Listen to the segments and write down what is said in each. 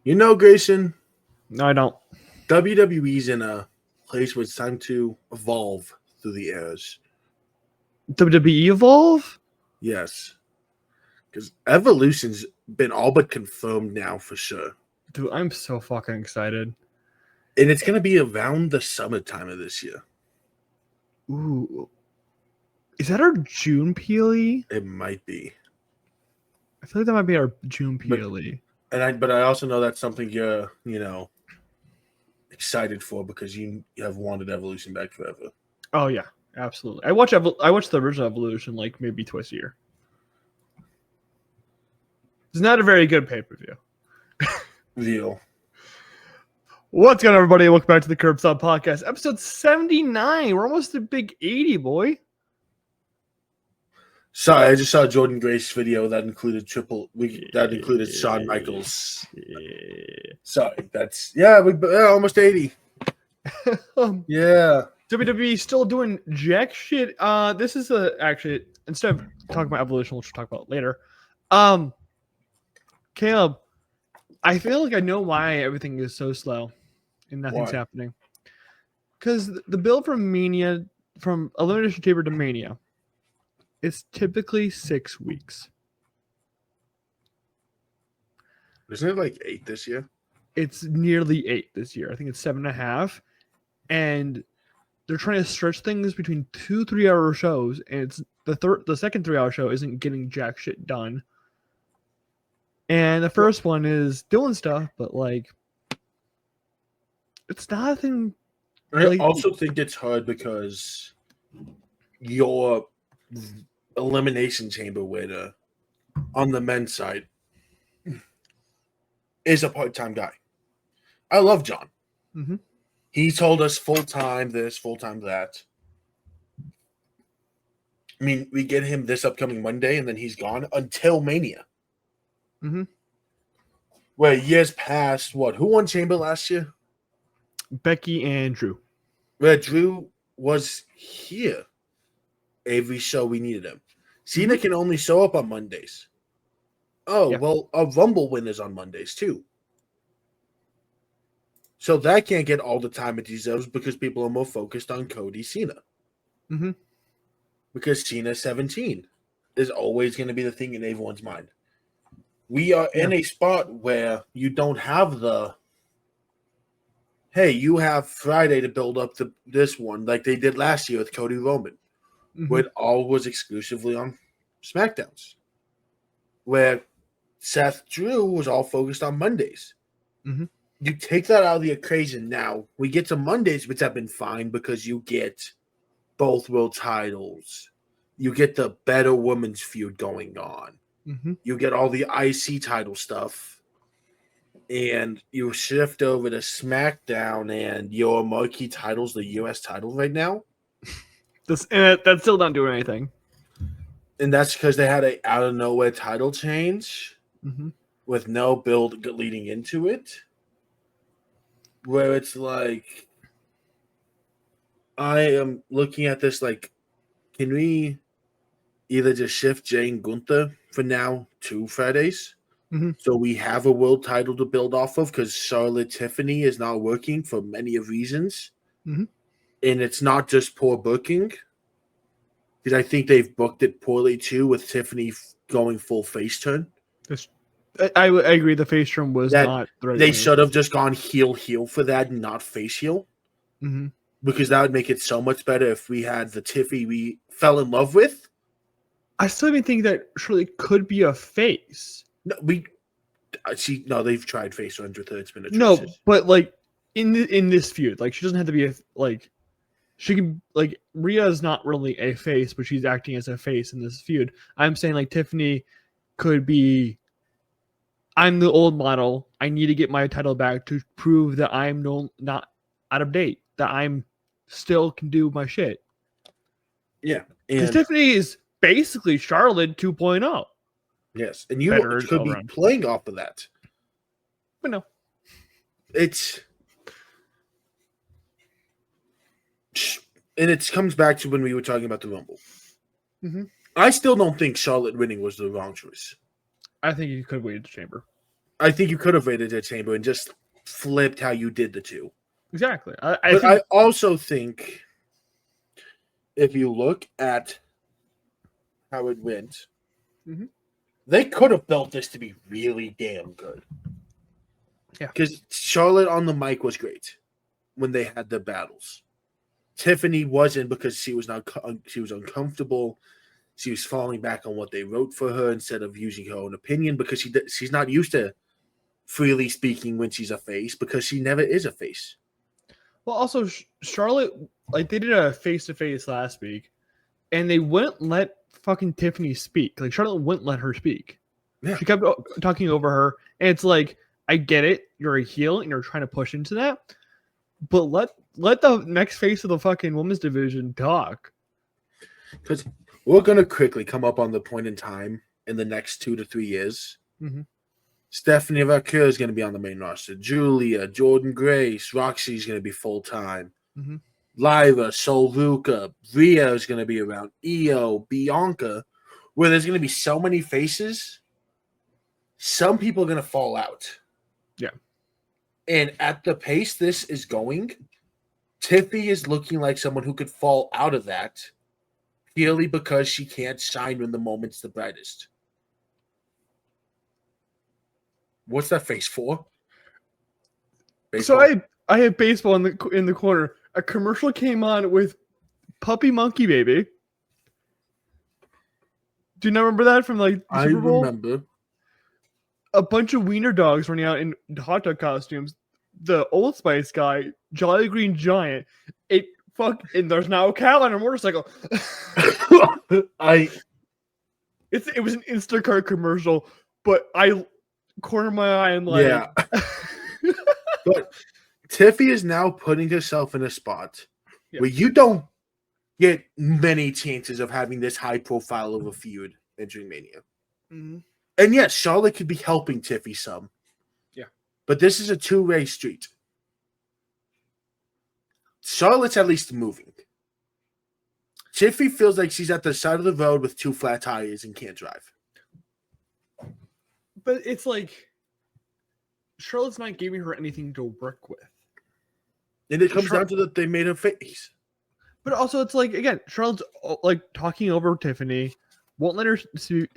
You know, Grayson, No, I don't. WWE's in a place where it's time to evolve through the eras. WWE Evolve? Yes. Because Evolution's been all but confirmed now for sure. Dude, I'm so fucking excited. And it's going to be around the summertime of this year. Ooh. Is that our June PLE? It might be. I feel like that might be our June PLE. But I also know that's something you're, excited for because you have wanted Evolution back forever. Oh, yeah. Absolutely. I watch the original Evolution like maybe twice a year. It's not a very good pay-per-view. Real. What's going on, everybody? Welcome back to the Curb Stop Podcast, episode 79. We're almost a big 80, boy. Sorry, I just saw Jordan Grace video that included Shawn Michaels. Yeah. Sorry, we're almost 80. Yeah. WWE still doing jack shit. This is actually, instead of talking about Evolution, which we'll talk about later. Kaleb, I feel like I know why everything is so slow and nothing's happening. Because the build from Elimination Chamber to Mania, it's typically 6 weeks. Isn't it like 8 this year? It's nearly 8 this year. I think it's 7.5. And they're trying to stretch things between 2 3-hour shows, and it's the second 3-hour show isn't getting jack shit done. And the first one is doing stuff, but like it's nothing. I also think it's hard because your Elimination Chamber winner on the men's side is a part-time guy. I love John. Mm-hmm. He told us full-time this, full-time that. I mean, we get him this upcoming Monday, and then he's gone until Mania. Mm-hmm. Where years past, who won Chamber last year? Becky and Drew. Where Drew was here every show we needed him. Cena can only show up on Mondays. Oh, yeah. Well, a Rumble win is on Mondays, too. So that can't get all the time it deserves because people are more focused on Cody Cena. Mm-hmm. Because Cena 17 is always going to be the thing in everyone's mind. We are in a spot where you don't have you have Friday to build up this one like they did last year with Cody Roman, where it all was exclusively on Smackdowns, where Seth Drew was all focused on Mondays. Mm-hmm. You take that out of the equation now. We get to Mondays, which have been fine because you get both world titles. You get the better women's feud going on. Mm-hmm. You get all the IC title stuff. And you shift over to SmackDown, and your marquee title's the U.S. title right now. That's still not doing anything. And that's because they had a out-of-nowhere title change with no build leading into it. Where it's like, I am looking at this like, can we either just shift Jay and Gunther for now to Fridays? Mm-hmm. So we have a world title to build off of because Charlotte Tiffany is not working for many of reasons. Mm-hmm. And it's not just poor booking. Because I think they've booked it poorly too with Tiffany going full face turn. I agree. The face turn was not the right. They should have just gone heel for that and not face heel. Mm-hmm. Because that would make it so much better if we had the Tiffy we fell in love with. I still even think that Charlotte could be a face. No, they've tried face runs with her. It's been a no, but like in this feud, like she doesn't have to be she can Rhea is not really a face, but she's acting as a face in this feud. I'm saying like Tiffany could be. I'm the old model. I need to get my title back to prove that I'm not out of date. That I'm still can do my shit. Yeah, because Tiffany is basically Charlotte 2.0. Yes, and you could be playing off of that. But no. It comes back to when we were talking about the Rumble. Mm-hmm. I still don't think Charlotte winning was the wrong choice. I think you could wait the Chamber. I think you could have raided their chamber and just flipped how you did the two. Exactly. I also think if you look at how it went, Mhm. they could have built this to be really damn good. Yeah. Because Charlotte on the mic was great when they had the battles. Tiffany wasn't because she was uncomfortable. She was falling back on what they wrote for her instead of using her own opinion because she's not used to freely speaking when she's a face because she never is a face. Well, also Charlotte, like they did a face-to-face last week, and they wouldn't let fucking Tiffany speak. Like Charlotte wouldn't let her speak. Yeah. She kept talking over her, and it's like, I get it, you're a heel and you're trying to push into that, but let the next face of the fucking women's division talk. Because we're gonna quickly come up on the point in time in the next 2 to 3 years. Mm-hmm. Stephanie Vaquer is going to be on the main roster. Julia, Jordan Grace, Roxy's going to be full time. Mm-hmm. Lyra, Sol Luca, Rhea is going to be around. Io, Bianca, where there's going to be so many faces. Some people are going to fall out. Yeah. And at the pace this is going, Tiffy is looking like someone who could fall out of that purely because she can't shine when the moment's the brightest. What's that face for? Baseball? So I had baseball in the corner. A commercial came on with Puppy Monkey Baby. Do you not remember that from like I Super Bowl? remember. A bunch of wiener dogs running out in hot dog costumes. The Old Spice guy, Jolly Green Giant. And there's now a cow on a motorcycle. It was an Instacart commercial, but I cornered my eye and like, yeah. But Tiffy is now putting herself in a spot where you don't get many chances of having this high profile of a feud entering Mania. Mm-hmm. And yes, Charlotte could be helping Tiffy some. Yeah. But this is a two-way street. Charlotte's at least moving. Tiffy feels like she's at the side of the road with 2 flat tires and can't drive. But it's like Charlotte's not giving her anything to work with. And it comes down to that they made her face. But also it's like, again, Charlotte's like talking over Tiffany, won't let her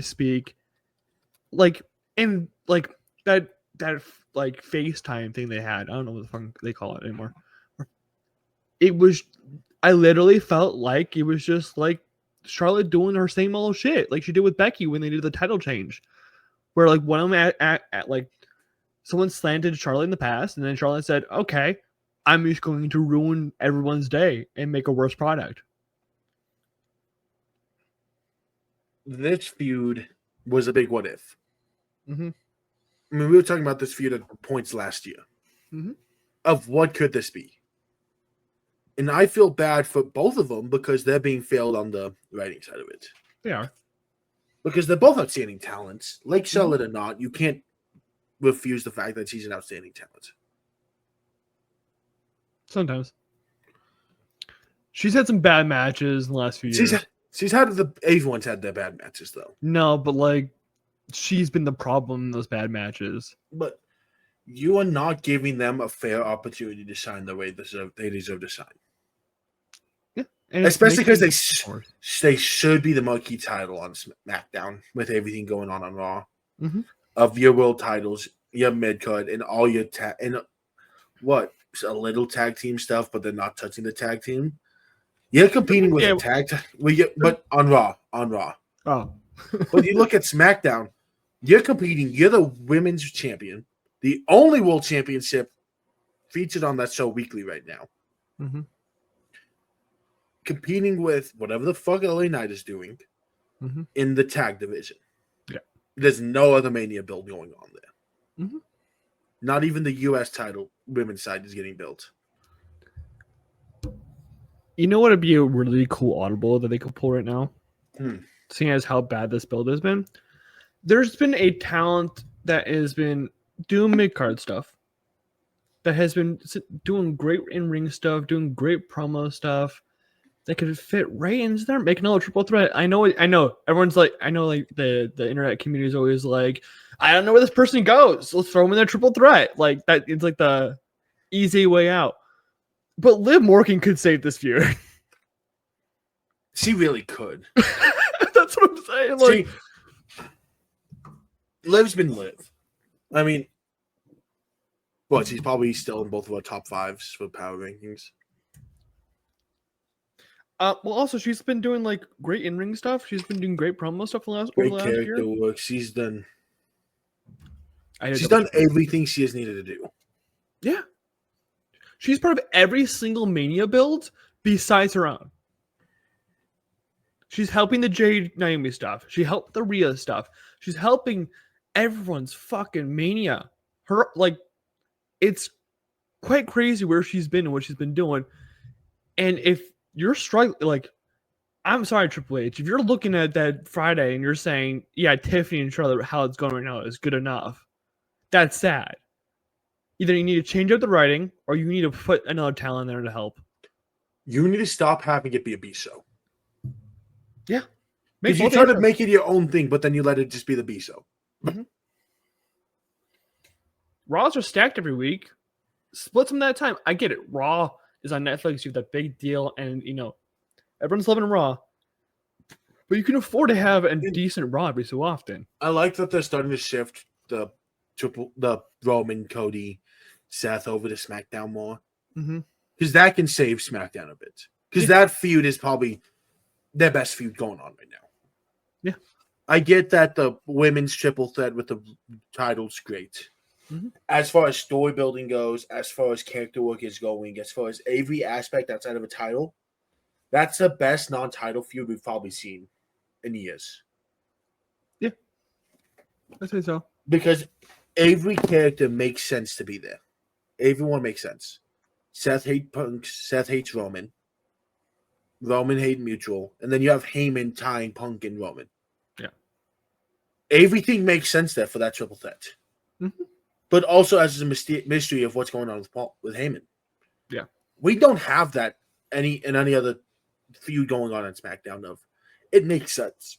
speak. Like, and like that like FaceTime thing they had. I don't know what the fuck they call it anymore. I literally felt like it was just like Charlotte doing her same old shit like she did with Becky when they did the title change. Where like one of them at like someone slanted Charlotte in the past, and then Charlotte said, okay, I'm just going to ruin everyone's day and make a worse product. This feud was a big what if. Mm-hmm. I mean, we were talking about this feud at points last year. Mm-hmm. Of what could this be? And I feel bad for both of them because they're being failed on the writing side of it. They are. Because they're both outstanding talents. Like Charlotte or not, you can't refuse the fact that she's an outstanding talent. Sometimes. She's had some bad matches in the last few years. Everyone's had their bad matches, though. No, but like, she's been the problem in those bad matches. But you are not giving them a fair opportunity to shine the way they deserve to shine. Yeah. Especially because they should be the marquee title on SmackDown with everything going on Raw. Mm-hmm. Of your world titles, your mid-card, and all your a little tag team stuff, but they're not touching the tag team. You're competing with a tag but on Raw. Oh. But you look at SmackDown, you're competing, you're the women's champion, the only world championship featured on that show weekly right now. Mm-hmm. Competing with whatever the fuck LA Knight is doing in the tag division. Yeah. There's no other Mania build going on there. Mm-hmm. Not even the U.S. title women's side is getting built. You know what would be a really cool audible that they could pull right now? Seeing as how bad this build has been. There's been a talent that has been doing mid-card stuff. That has been doing great in-ring stuff, doing great promo stuff. that could fit right into there, make another triple threat. I know. Everyone's like, I know, like the internet community is always like, I don't know where this person goes. Let's throw them in their triple threat. Like that, it's like the easy way out. But Liv Morgan could save this feud. She really could. That's what I'm saying. Like, Liv's been Liv. I mean, but she's probably still in both of our top 5s for power rankings. Well, also she's been doing like great in-ring stuff. She's been doing great promo stuff over Great the last character year. work. She's done. She's done everything she has needed to do. Yeah, she's part of every single Mania build besides her own. She's helping the Jade Naomi stuff. She helped the Rhea stuff. She's helping everyone's fucking Mania. Her, like, it's quite crazy where she's been and what she's been doing. And if you're struggling, like, I'm sorry, Triple H, if you're looking at that Friday and you're saying, yeah, Tiffany and Charlotte, how it's going right now is good enough, that's sad. Either you need to change up the writing or you need to put another talent there to help. You need to stop having it be a B show. Yeah. Because you try to make it your own thing, but then you let it just be the B show. Mm-hmm. Raws are stacked every week. Split some of that time. I get it. Raw is on Netflix. You have that big deal, and everyone's loving Raw. But you can afford to have a decent Raw every so often. I like that they're starting to shift the Roman, Cody, Seth over to SmackDown more. Because that can save SmackDown a bit. Because that feud is probably their best feud going on right now. Yeah. I get that the women's triple threat with the title's great. As far as story building goes, as far as character work is going, as far as every aspect outside of a title, that's the best non-title feud we've probably seen in years. Yeah. I say so. Because every character makes sense to be there. Everyone makes sense. Seth hates Punk. Seth hates Roman. Roman hate Mutual. And then you have Heyman tying Punk and Roman. Yeah. Everything makes sense there for that triple threat. But also as a mystery of what's going on with Heyman. Yeah. We don't have that in any other feud going on SmackDown of. It makes sense.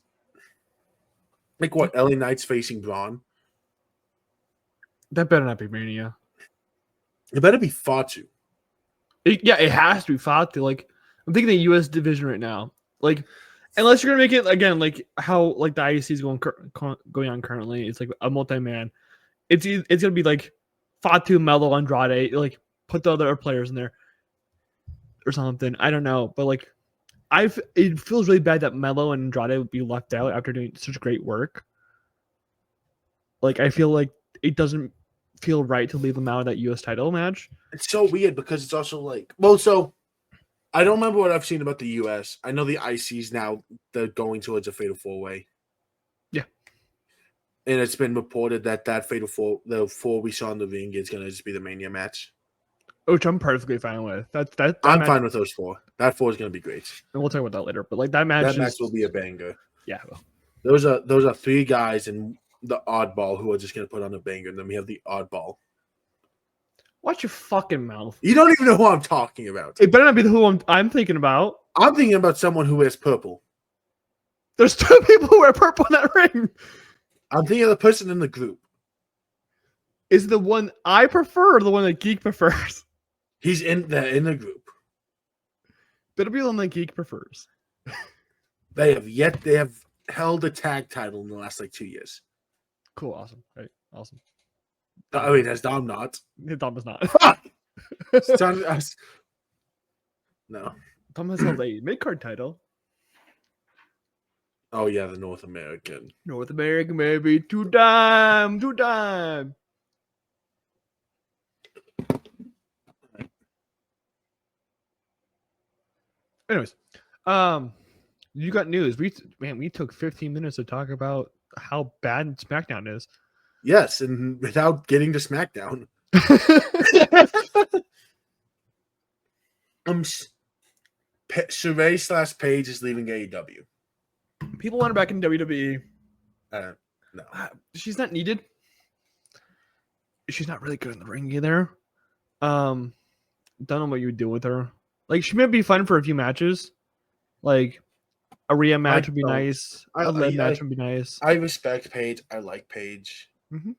Like what? LA Knight's facing Braun. That better not be Mania. It better be Fatu. It has to be Fatu. Like, I'm thinking the U.S. division right now. Like, unless you're gonna make it again, like how like the IEC is going on currently. It's like a multi-man. It's gonna be like Fatu, Melo, Andrade. Like, put the other players in there or something. I don't know, but like, it feels really bad that Melo and Andrade would be left out after doing such great work. Like, I feel like it doesn't feel right to leave them out of that U.S. title match. It's so weird because it's also like, well, so I don't remember what I've seen about the U.S. I know the ICs now, they're going towards a Fatal 4-Way. Yeah. And it's been reported that Fatal 4, the 4 we saw in the ring is going to just be the Mania match. Which I'm perfectly fine with. That I'm match, fine with those 4. That 4 is going to be great. and we'll talk about that later. But like that match will be a banger. Yeah. Those are 3 guys and the oddball who are just going to put on a banger, and then we have the oddball. Watch your fucking mouth. You don't even know who I'm talking about. It better not be who I'm thinking about. I'm thinking about someone who wears purple. There's 2 people who wear purple in that ring. I'm thinking of the person in the group. Is the one I prefer or the one that Geek prefers? He's in the group. Better be the one that Geek prefers. They have held a tag title in the last like 2 years. Cool, awesome, right, awesome. I mean, has Dom not? Dom is not. No. Dom has held a mid-card title. Oh yeah, the North American. North American, maybe 2-time. Anyways, you got news. We took 15 minutes to talk about how bad SmackDown is. Yes, and without getting to SmackDown. Sheree / Paige is leaving AEW. People want her back in WWE. No. She's not needed. She's not really good in the ring either. Don't know what you would do with her. Like, she may be fun for a few matches, Like a Rhea match I would be don't. nice. A Liv match would be nice. I respect Paige. I like Paige. Mm-hmm.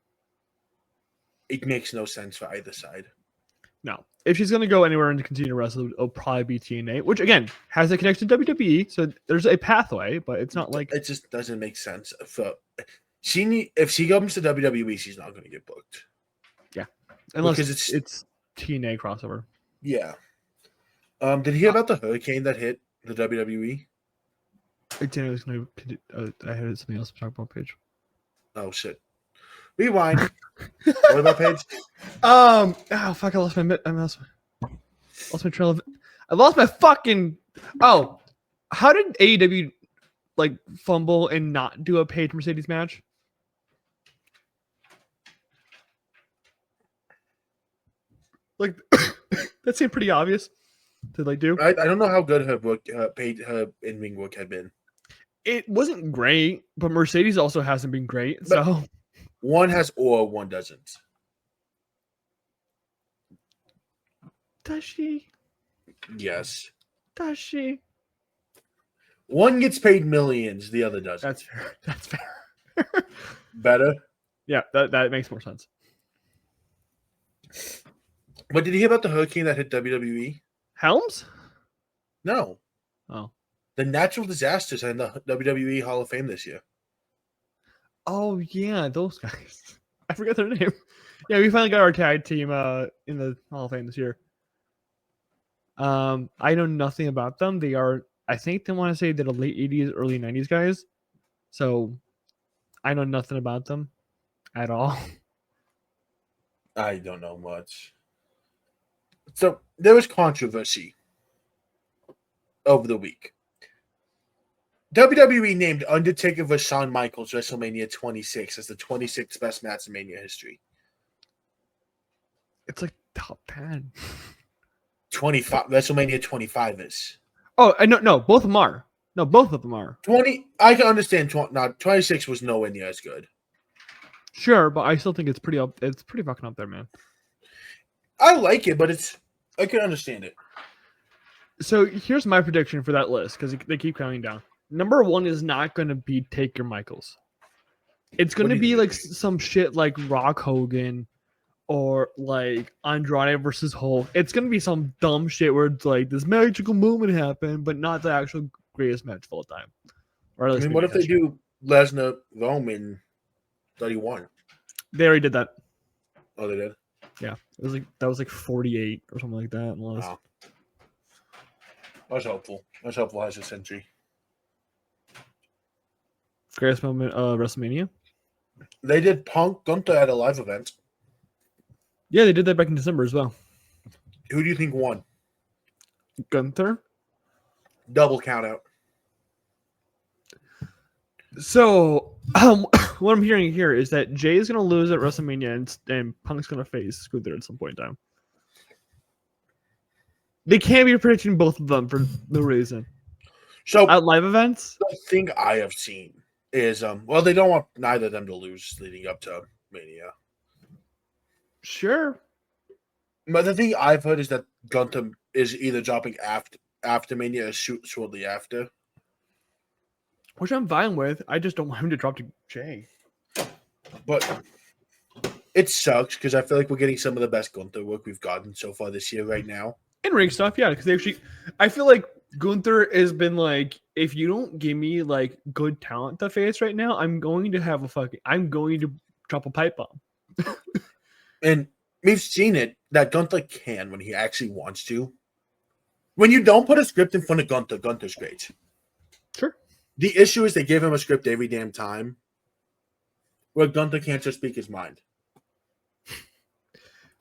It makes no sense for either side. No, if she's gonna go anywhere and continue to wrestle, it'll probably be TNA, which again has a connection to WWE. So there's a pathway, but it's not like it just doesn't make sense. If she comes to WWE, she's not going to get booked. Yeah, unless because it's TNA crossover. Yeah. Did you hear about the hurricane that hit the WWE? I didn't. I was gonna. I had something else to talk about, Paige. Oh shit! Rewind. What about Paige? Oh fuck! I lost my trail of. I lost my fucking. Oh, how did AEW like fumble and not do a Paige Mercedes match? Like that seemed pretty obvious to like do. I don't know how good her in-ring work had been. It wasn't great, but Mercedes also hasn't been great. So one has or one doesn't. Does she? Yes. Does she? One gets paid millions, the other doesn't. That's fair. That's fair. Better? Yeah, that makes more sense. But did you hear about the hurricane that hit WWE? Helms? No. Oh. The natural disasters are in the WWE Hall of Fame this year. Oh, yeah, those guys. I forgot their name. Yeah, we finally got our tag team in the Hall of Fame this year. I know nothing about them. They are, I think they want to say they're the late 80s, early 90s guys. So I know nothing about them at all. I don't know much. So there was controversy over the week. WWE named Undertaker vs. Shawn Michaels WrestleMania 26 as the 26th best match in Mania history. It's like top 10. 25 WrestleMania 25 is. Oh, no, both of them are. No, both of them are. 20. I can understand. 26 was nowhere near as good. Sure, but I still think it's pretty up. It's pretty fucking up there, man. I like it, but I can understand it. So here's my prediction for that list because they keep counting down. Number 1 is not going to be Taker Michaels. It's going to be like some shit like Rock Hogan or like Andrade versus Hulk. It's going to be some dumb shit where it's like this magical moment happened, but not the actual greatest match of all time. Or I mean, what if they do Lesnar Roman 31? They already did that. Oh, they did? Yeah. That was like 48 or something like that. Wow. That's helpful. That's helpful as a century. Greatest moment WrestleMania? They did Punk Gunther at a live event. Yeah, they did that back in December as well. Who do you think won? Gunther? Double count out. So, what I'm hearing here is that Jay is going to lose at WrestleMania and Punk's going to face Gunther at some point in time. They can't be predicting both of them for no reason. So at live events, the thing I have seen is they don't want neither of them to lose leading up to Mania. Sure. But the thing I've heard is that Gunther is either dropping after Mania or shortly after. Which I'm fine with. I just don't want him to drop to Jay. But it sucks because I feel like we're getting some of the best Gunther work we've gotten so far this year right now. In ring stuff, yeah. Because I feel like Gunther has been like, if you don't give me like good talent to face right now, I'm going to drop a pipe bomb. And we've seen it that Gunther can when he actually wants to. When you don't put a script in front of Gunther, Gunther's great. Sure. The issue is they give him a script every damn time where Gunther can't just speak his mind.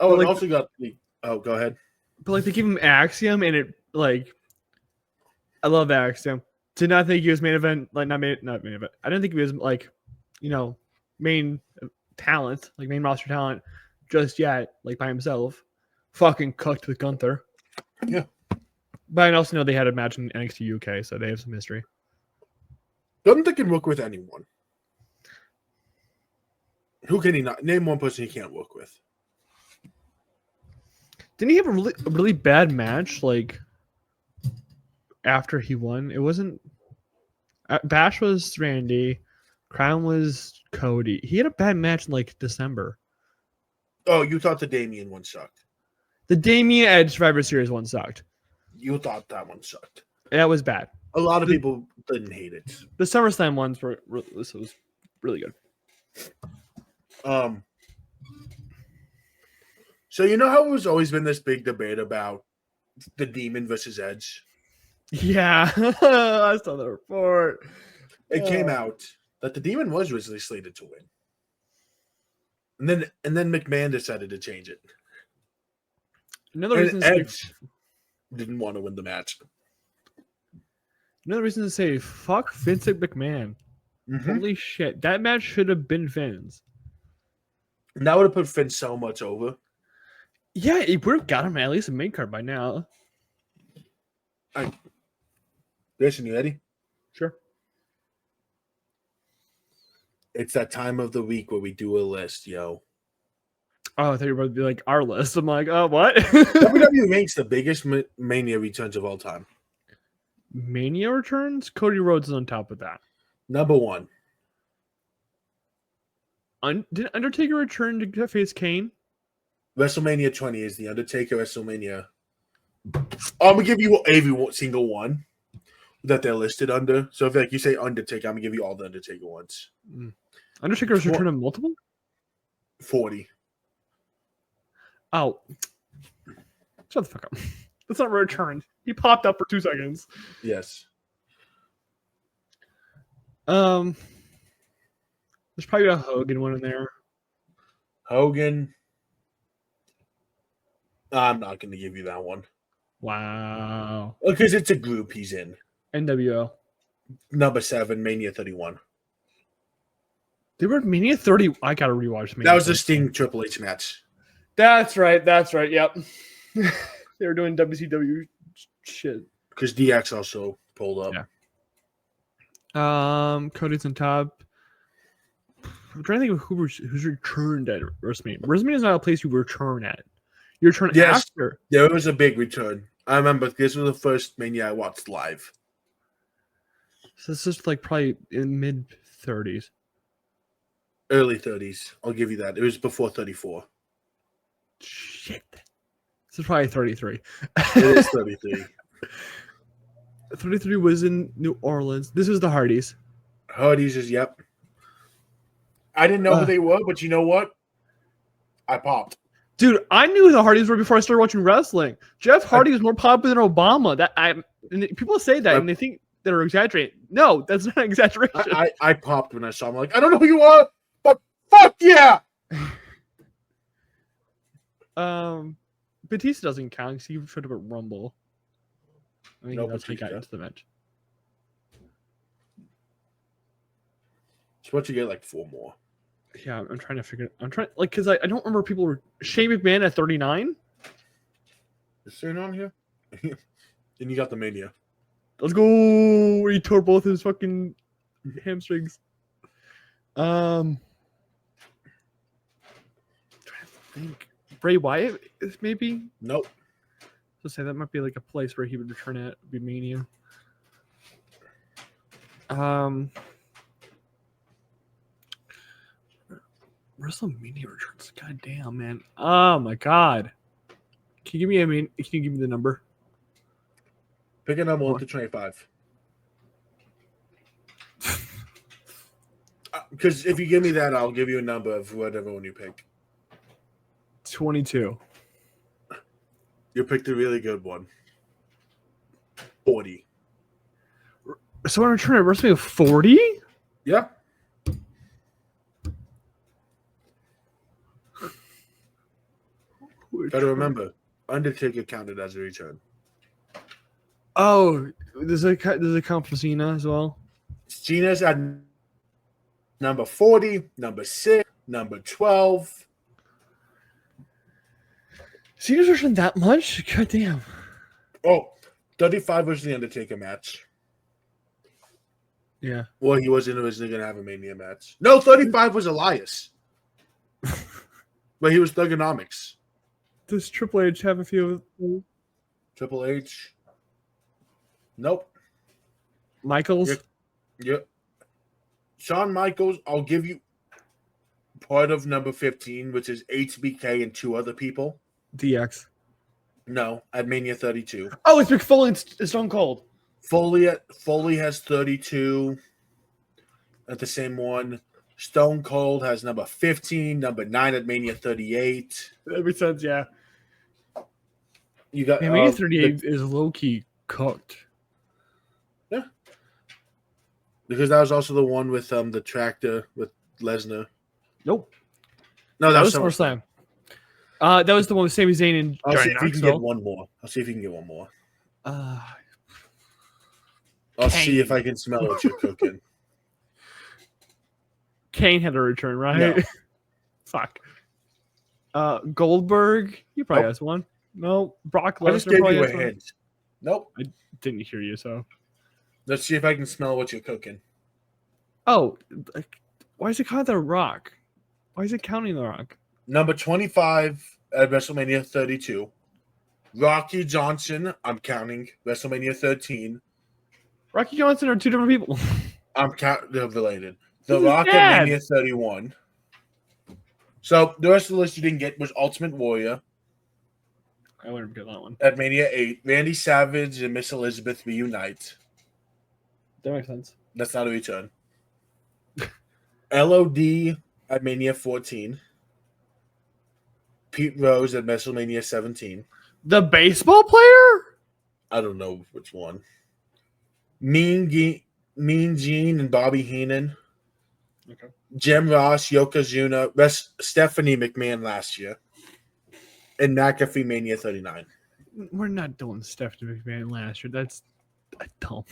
Oh, and also got the... Oh, go ahead. But like they give him Axiom and it like... I love Axiom. Did not think he was main event, like not main event. I didn't think he was like, main talent, like main roster talent just yet, like by himself. Fucking cooked with Gunther. Yeah. But I also know they had a match in NXT UK, so they have some history. Gunther can work with anyone. Who can he not? Name one person he can't work with. Didn't he have a really bad match, like after he won. It wasn't. Bash was Randy. Crown was Cody. He had a bad match in like December. Oh, you thought the Damien one sucked. The Damien Edge Survivor Series one sucked. You thought that one sucked. That was bad. A lot of people didn't hate it. The SummerSlam ones was really good. So you know how there's always been this big debate about the Demon versus Edge? Yeah, I saw the report. It came out that the Demon was originally slated to win. And then McMahon decided to change it. Another reason Edge didn't want to win the match. Another reason to say fuck Vince McMahon. Mm-hmm. Holy shit. That match should have been Finn's. And that would have put Finn so much over. Yeah, it would have got him at least a main card by now. Grayson, you ready? Sure. It's that time of the week where we do a list, yo. Oh, I thought you were about to be like our list. I'm like, oh, what? WWE makes the biggest Mania returns of all time. Mania returns? Cody Rhodes is on top of that. Number one. Did Undertaker return to face Kane? WrestleMania 20 is the Undertaker WrestleMania. I'm gonna give you every single one that they're listed under. So if like you say Undertaker, I'm gonna give you all the Undertaker ones. Undertaker's returned on multiple? 40. Oh. Shut the fuck up. That's not returned. He popped up for 2 seconds. Yes. There's probably a Hogan one in there. Hogan. I'm not going to give you that one. Wow. Because it's a group he's in. NWO. Number 7, Mania 31. They were at Mania 30. I got to rewatch Mania. That was 30. the Sting Triple H match. That's right. Yep. They were doing WCW shit. Because DX also pulled up. Yeah. Cody's on top. I'm trying to think of who's returned at WrestleMania. WrestleMania is not a place you return at. You return after. There was a big return. I remember this was the first Mania I watched live. So this is like probably in mid 30s. Early 30s. I'll give you that. It was before 34. Shit. This is probably 33. It is 33. 33 was in New Orleans. This is the Hardys. Hardys is, yep. I didn't know who they were, but you know what? I popped. Dude, I knew who the Hardys were before I started watching wrestling. Jeff Hardy was more popular than Obama. People say that and they think they're exaggerating. No, that's not an exaggeration. I popped when I saw him. I'm like, I don't know who you are, but fuck yeah! Batista doesn't count because he showed up at Rumble. I think that's how he got into the match. So what you get, like 4 more. Yeah, I'm trying to figure. Because I don't remember people were Shane McMahon at 39. Is there on here? Then you got the Mania. Let's go. He tore both his fucking hamstrings. Trying to think. Bray Wyatt maybe. Nope. So say that might be like a place where he would return at be Mania. WrestleMania returns. God damn, man. Oh my god. Can you give me the number? Pick a number 1 to 25. Because if you give me that, I'll give you a number of whatever one you pick. 22. You picked a really good one. 40. So I'm returning at WrestleMania 40? Yeah. Gotta remember, Undertaker counted as a return. Oh, does it count for Cena as well? Cena's at number 40, number 6, number 12. Cena's returned that much? God damn. Oh, 35 was the Undertaker match. Yeah. Well, he wasn't originally going to have a Mania match. No, 35 was Elias. But he was Thugonomics. Does Triple H have a few? Triple H. Nope. Michaels? Yep. Shawn Michaels, I'll give you part of number 15, which is HBK and 2 other people. DX. No, at Mania 32. Oh, it's Mick Foley and Stone Cold. Foley has 32 at the same one. Stone Cold has number 15, number 9 at Mania 38. That makes sense, yeah. You got Mania 38 is low-key cooked. Yeah. Because that was also the one with the tractor with Lesnar. Nope. No, That was SummerSlam. That was the one with Sami Zayn and I'll see Johnny if you can Knoxville. get one more. I'll see if you can get one more. Uh, I'll see if I can smell what you're cooking. Kane had a return, right? No. Fuck. Goldberg, he probably Nope. has one. No, Brock I just Lesnar gave probably you a has one. hint. Nope. Didn't hear you, so. Let's see if I can smell what you're cooking. Oh, why is it called The Rock? Why is it counting The Rock? Number 25 at WrestleMania 32. Rocky Johnson, I'm counting. WrestleMania 13. Rocky Johnson are two different people. I'm counting. They're related. The This is Rock at bad. Mania 31. So the rest of the list you didn't get was Ultimate Warrior I wouldn't get that one. at Mania 8. Randy Savage and Miss Elizabeth reunite. That makes sense. That's not a return. LOD at Mania 14. Pete Rose at WrestleMania 17. The baseball player? I don't know which one. Mean Gene and Bobby Heenan. Okay. Jim Ross, Yokozuna, Stephanie McMahon last year. And McAfee Mania 39. We're not doing Stephanie McMahon last year. That's dumb.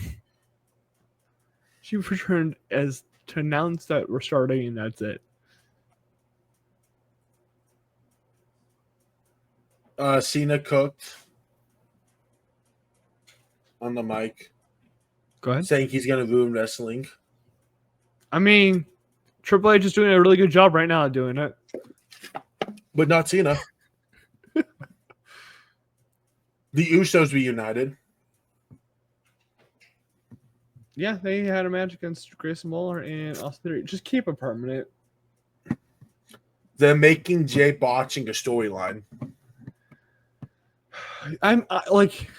She returned as to announce that we're starting, and that's it. Cena cooked on the mic, Go ahead. saying he's going to ruin wrestling. I mean, Triple H is doing a really good job right now at doing it. But not Cena. The Usos reunited. Yeah, they had a match against Grayson Waller and Austin Theory. Just keep it permanent. They're making Jay botching a storyline. Like,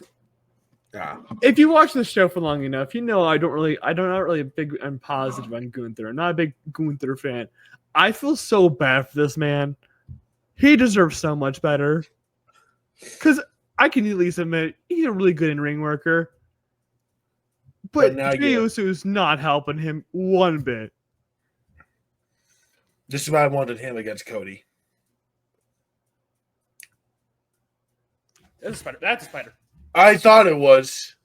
Yeah. if you watch the show for long enough, you know I'm not really a big and positive on Gunther. I'm not a big Gunther fan. I feel so bad for this man. He deserves so much better. Because I can at least admit he's a really good in-ring worker. But now Jey Uso's not helping him one bit. This is why I wanted him against Cody. That's a spider. That's a spider. I thought it was.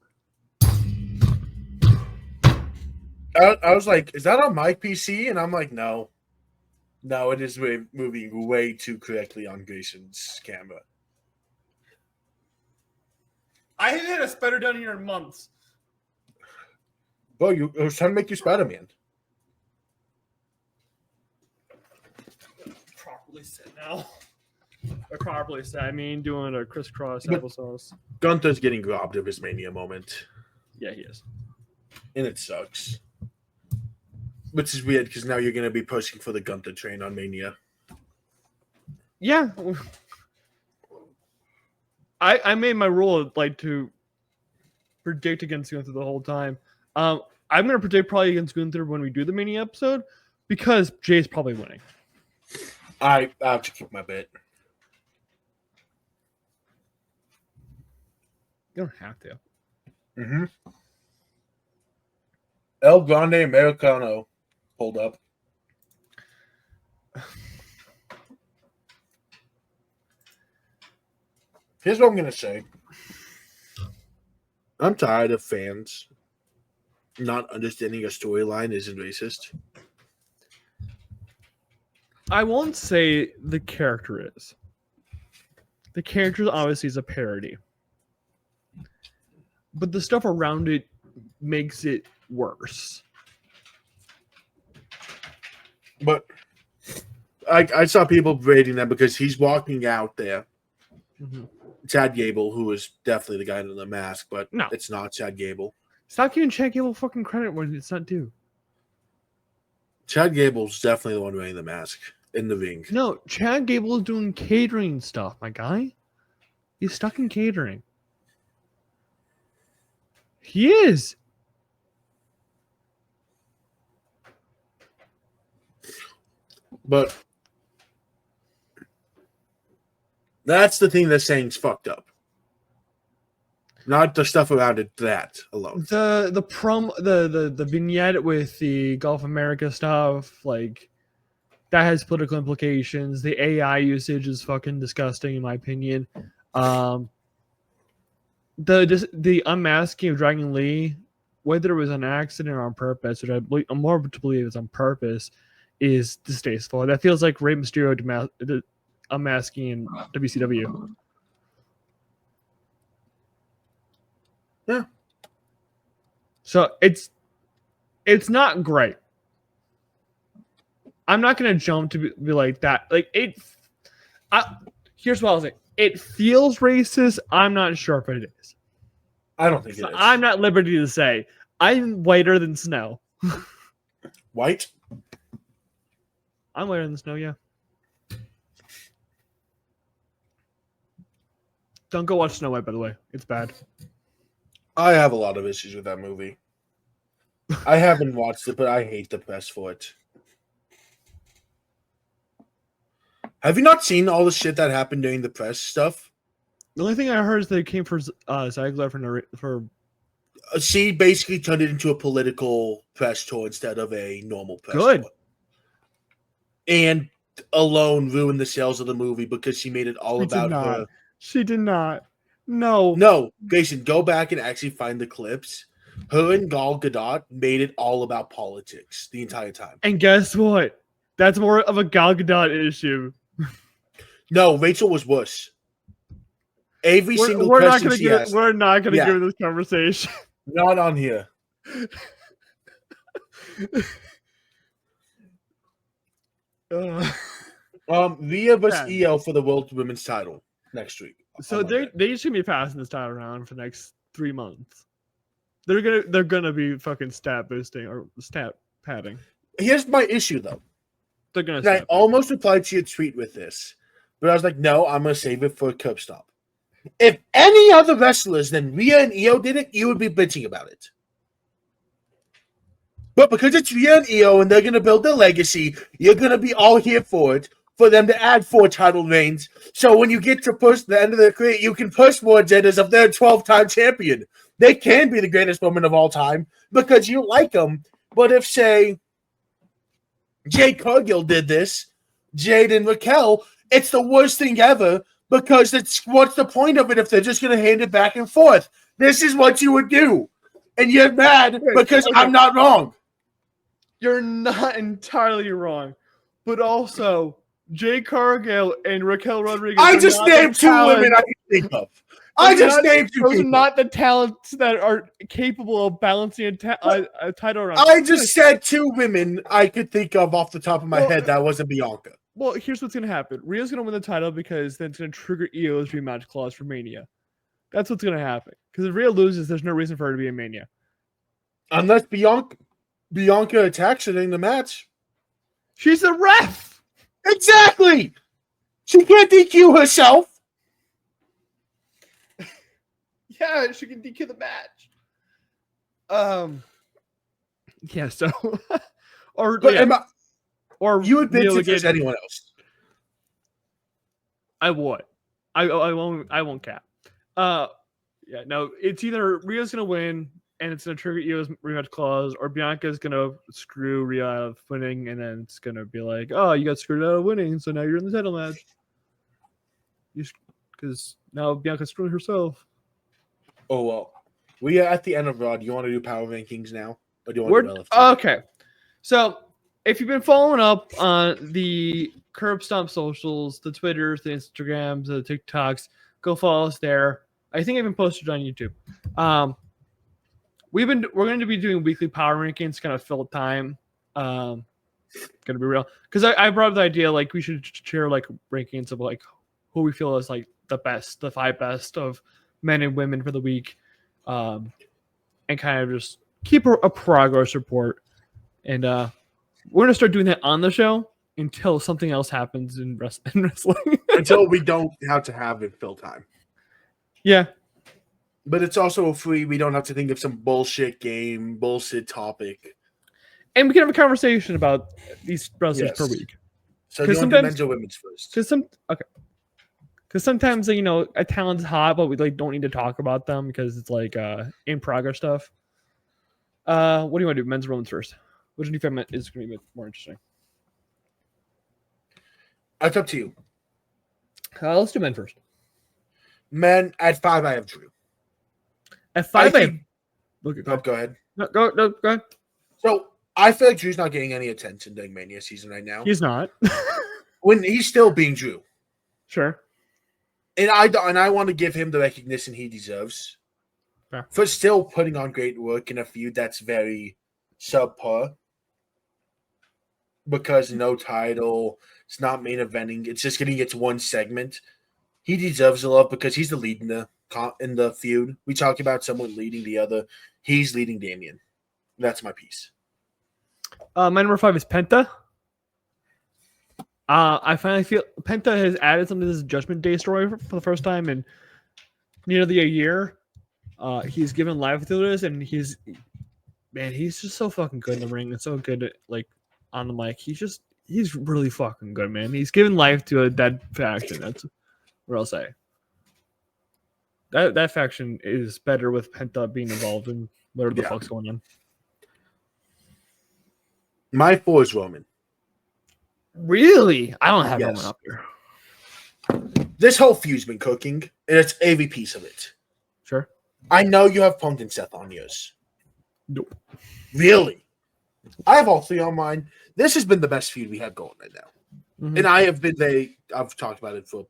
I was like, is that on my PC? And I'm like, no. No, it is moving way too correctly on Grayson's camera. I haven't had a spider down here in months. Bro, I was trying to make you Spider-Man. Properly said now. Or properly said. I mean, doing a crisscross But- applesauce. Gunther's getting robbed of his Mania moment. Yeah, he is. And it sucks. Which is weird because now you're going to be pushing for the Gunther train on Mania. Yeah. I made my rule like to predict against Gunther the whole time. I'm going to predict probably against Gunther when we do the mini episode because Jay's probably winning. I have to keep my bet. You don't have to. Mm-hmm. El Grande Americano pulled up. Here's what I'm going to say. I'm tired of fans not understanding a storyline isn't racist. I won't say the character is. The character obviously is a parody. But the stuff around it makes it worse. But I saw people rating that because he's walking out there Mm-hmm. Chad Gable, who is definitely the guy in the mask, but No. it's not Chad Gable. Stop giving Chad Gable fucking credit when it's not due. Chad Gable's definitely the one wearing the mask in the ring. No, Chad Gable is doing catering stuff, my guy. He's stuck in catering. He is. But that's the thing that's saying's fucked up. Not the stuff around it, that alone. The vignette with the Gulf America stuff, like that has political implications. The AI usage is fucking disgusting, in my opinion. The unmasking of Dragon Lee, whether it was an accident or on purpose, which I'm more to believe it's on purpose, is distasteful. That feels like Rey Mysterio unmasking in WCW. Yeah. So it's not great. I'm not gonna jump to be like that. Like here's what I'll say. It feels racist. I'm not sure if it is. I don't think it is. I'm not at liberty to say. I'm whiter than snow. White? I'm whiter than snow, yeah. Don't go watch Snow White, by the way. It's bad. I have a lot of issues with that movie. I haven't watched it, but I hate the press for it. Have you not seen all the shit that happened during the press stuff? The only thing I heard is they came for Ziegler for She basically turned it into a political press tour instead of a normal press Good. tour. And alone ruined the sales of the movie because she made it all about her. She did not. No. No, Grayson, go back and actually find the clips. Her and Gal Gadot made it all about politics the entire time. And guess what? That's more of a Gal Gadot issue. No, Rachel was worse. Every single we're question not she asked. We're not going to Yeah. give this conversation. Not on here. Rhea versus Io for the World Women's title next week. So they should be passing this title around for the next 3 months. They're gonna be fucking stat boosting or stat padding. Here's my issue though. They're gonna. And I almost replied to your tweet with this, but I was like, no, I'm gonna save it for a curb stop. If any other wrestlers than Rhea and Io did it, you would be bitching about it. But because it's Rhea and Io and they're gonna build their legacy, you're gonna be all here for it. For them to add 4 title reigns, so when you get to push the end of their career, you can push more agendas of their 12-time champion. They can be the greatest woman of all time because you like them. But if, say, Jade Cargill did this, Jade and Raquel, it's the worst thing ever because what's the point of it if they're just going to hand it back and forth? This is what you would do. And you're mad because I'm not wrong. You're not entirely wrong. But also, Jade Cargill and Raquel Rodriguez. I just named 2 women I can think of. I just named 2 Those people. are not the talents that are capable of balancing a title round. I just said 2 women I could think of off the top of my head that wasn't Bianca. Well, here's what's going to happen. Rhea's going to win the title because then it's going to trigger Io's rematch clause for Mania. That's what's going to happen. Because if Rhea loses, there's no reason for her to be in Mania. Unless Bianca attacks her in the match. She's the ref! Exactly! She can't DQ herself. Yeah, she can DQ the match. Yeah, so or you would bitch if there's anyone else. I would. I won't cap. Yeah, no, it's either Rhea's gonna win and it's gonna trigger Io's rematch clause, or Bianca's gonna screw Rhea out of winning, and then it's gonna be like, oh, you got screwed out of winning, so now you're in the title match. Because now Bianca's screwing herself. Oh well, we are at the end of Raw. Do you want to do power rankings now, or do you want to do okay? So if you've been following up on the Curb Stomp socials, the Twitters, the Instagrams, the TikToks, go follow us there. I think I've been posted on YouTube. We're going to be doing weekly power rankings, kind of fill time. Gonna be real, because I brought up the idea like we should share like rankings of like who we feel is like the 5 best of men and women for the week, and kind of just keep a progress report. And we're gonna start doing that on the show until something else happens in wrestling. Until we don't have to have it fill time. Yeah. But it's also free. We don't have to think of some bullshit game, bullshit topic. And we can have a conversation about these wrestlers per week. So do you want to do men's or women's first? Because sometimes a talent's hot, but we don't need to talk about them because it's in progress stuff. What do you want to do, men's or women's first? Which do you think is going to be more interesting? It's up to you. Let's do men first. Men at 5, I have Drew. At 5, go ahead. No, go ahead. So I feel like Drew's not getting any attention during Mania season right now. He's not. When he's still being Drew. Sure. And I want to give him the recognition he deserves for still putting on great work in a feud that's very subpar. Because no title, it's not main eventing. It's just getting its one segment. He deserves a love because he's the lead in the feud. We talk about someone leading the other. He's leading Damien. That's my piece. My number 5 is Penta. I finally feel Penta has added something to this Judgment Day story for the first time in nearly a year. He's given life to this, and he's just so fucking good in the ring and so good at, on the mic. He's really fucking good, man. He's given life to a dead faction. That's what I'll say. That faction is better with Penta being involved in whatever the fuck's going on. My 4 is Roman. Really? I don't have Roman up here. This whole feud's been cooking, and it's every piece of it. Sure. I know you have Punk and Seth on yours. Nope. Really? I have all 3 on mine. This has been the best feud we have going right now. Mm-hmm. And I've talked about it for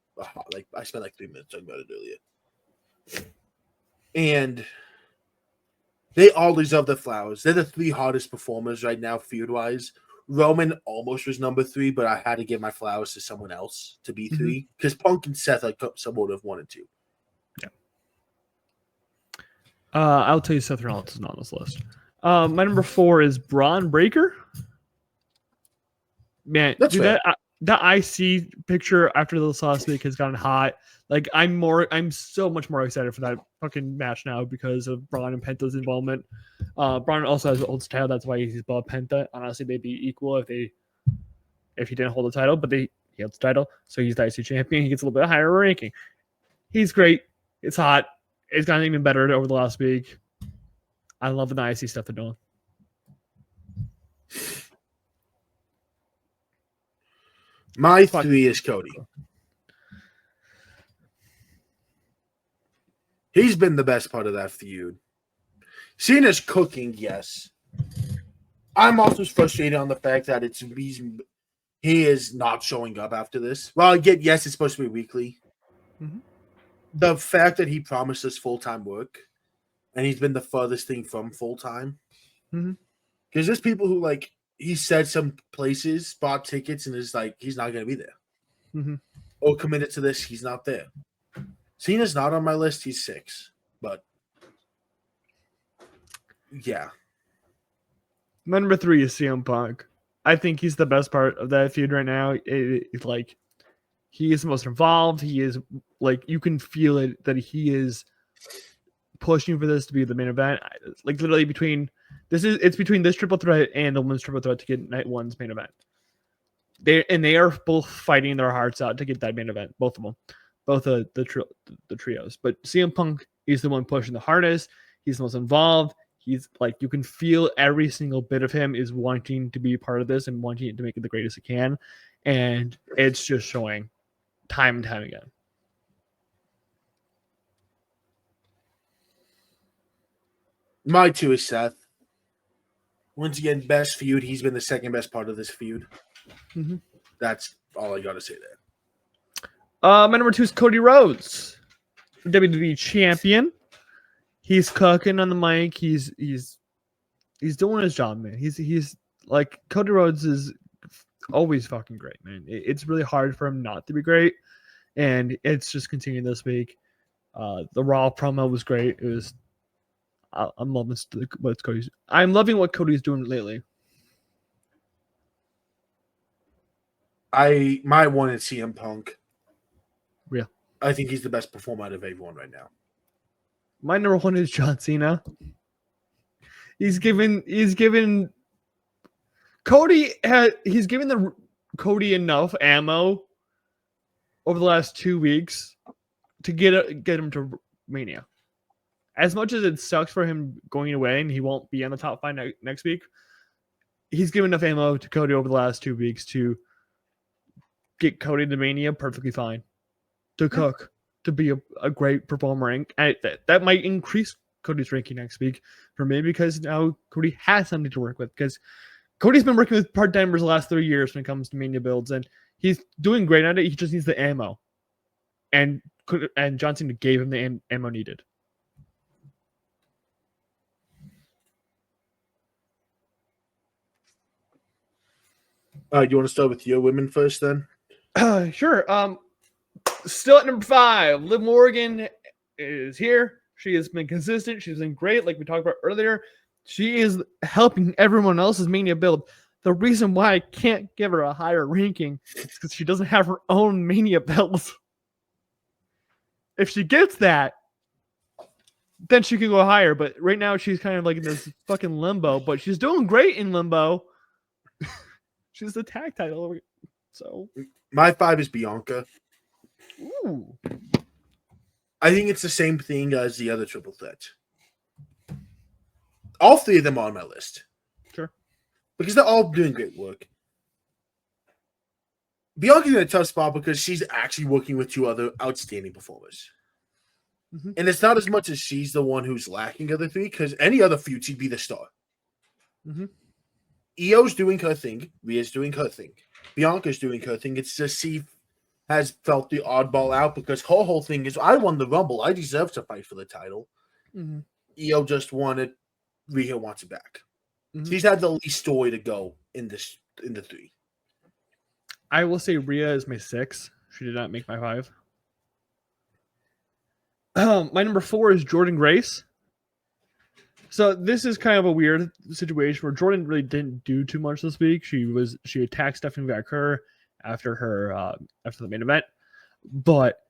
I spent 3 minutes talking about it earlier. And they all deserve the flowers. They're the 3 hottest performers right now, feud-wise. Roman almost was number 3, but I had to give my flowers to someone else to be 3 because Punk and Seth someone would have 1 and 2. Yeah. I'll tell you, Seth Rollins is not on this list. My number 4 is Braun Breaker. Man, that's dude, that IC picture after this last week has gotten hot. I'm so much more excited for that fucking match now because of Braun and Penta's involvement. Braun also has holds the title, that's why he's above Penta. Honestly, they'd be equal if he didn't hold the title, but he holds the title, so he's the IC champion. He gets a little bit higher ranking. He's great. It's hot. It's gotten even better over the last week. I love the IC stuff they're doing. My 3 is Cody. He's been the best part of that feud. Cena's cooking, yes. I'm also frustrated on the fact that he is not showing up after this. Well, yes, it's supposed to be weekly. Mm-hmm. The fact that he promised us full-time work, and he's been the furthest thing from full-time. Because there's people who, he said some places, bought tickets, and is he's not going to be there. Or committed to this, he's not there. Cena's not on my list. He's 6. But, yeah. My number 3 is CM Punk. I think he's the best part of that feud right now. It's he is the most involved. He is, you can feel it that he is pushing for this to be the main event. Literally it's between this triple threat and the women's triple threat to get night 1's main event. They are both fighting their hearts out to get that main event, both of them. Both the trios, but CM Punk is the one pushing the hardest. He's the most involved. He's you can feel every single bit of him is wanting to be part of this and wanting to make it the greatest it can, and it's just showing time and time again. My 2 is Seth. Once again, best feud. He's been the second best part of this feud. That's all I got to say there. My number 2 is Cody Rhodes, WWE champion. He's cooking on the mic. He's doing his job, man. He's Cody Rhodes is always fucking great, man. It's really hard for him not to be great, and it's just continuing this week. The Raw promo was great. It was. I'm loving what Cody's. I'm loving what Cody's doing lately. My one is CM Punk. Yeah. I think he's the best performer out of everyone right now. My number one is John Cena. He's given Cody he's given Cody enough ammo over the last 2 weeks to get him to Mania. As much as it sucks for him going away and he won't be on the top 5 next week, he's given enough ammo to Cody over the last 2 weeks to get Cody to Mania perfectly fine, to cook, to be a great performer, and that might increase Cody's ranking next week for me because now Cody has something to work with, because Cody's been working with part-timers the last 3 years when it comes to Mania builds, and he's doing great at it. He just needs the ammo, and John Cena gave him the ammo needed. You want to start with your women first, then? Sure. Still at number 5, Liv Morgan is here. She has been consistent. She's been great, like we talked about earlier. She is helping everyone else's Mania build. The reason why I can't give her a higher ranking is because she doesn't have her own Mania builds. If she gets that, then she can go higher. But right now, she's kind of like in this fucking limbo. But she's doing great in limbo. She's the tag title. So my 5 is Bianca. Ooh. I think it's the same thing as the other triple threat. All 3 of them are on my list. Sure. Because they're all doing great work. Bianca's in a tough spot because she's actually working with 2 other outstanding performers. Mm-hmm. And it's not as much as she's the one who's lacking of the 3, because any other feud, she'd be the star. Mm-hmm. Io's doing her thing. Rhea's doing her thing. Bianca's doing her thing. It's just she has felt the oddball out because her whole thing is, I won the Rumble. I deserve to fight for the title. Mm-hmm. Io just won it. Rhea wants it back. Mm-hmm. She's had the least story to go in the 3. I will say Rhea is my 6. She did not make my 5. My number 4 is Jordynne Grace. So this is kind of a weird situation where Jordan really didn't do too much this week. She attacked Stephanie McMahon after the main event, but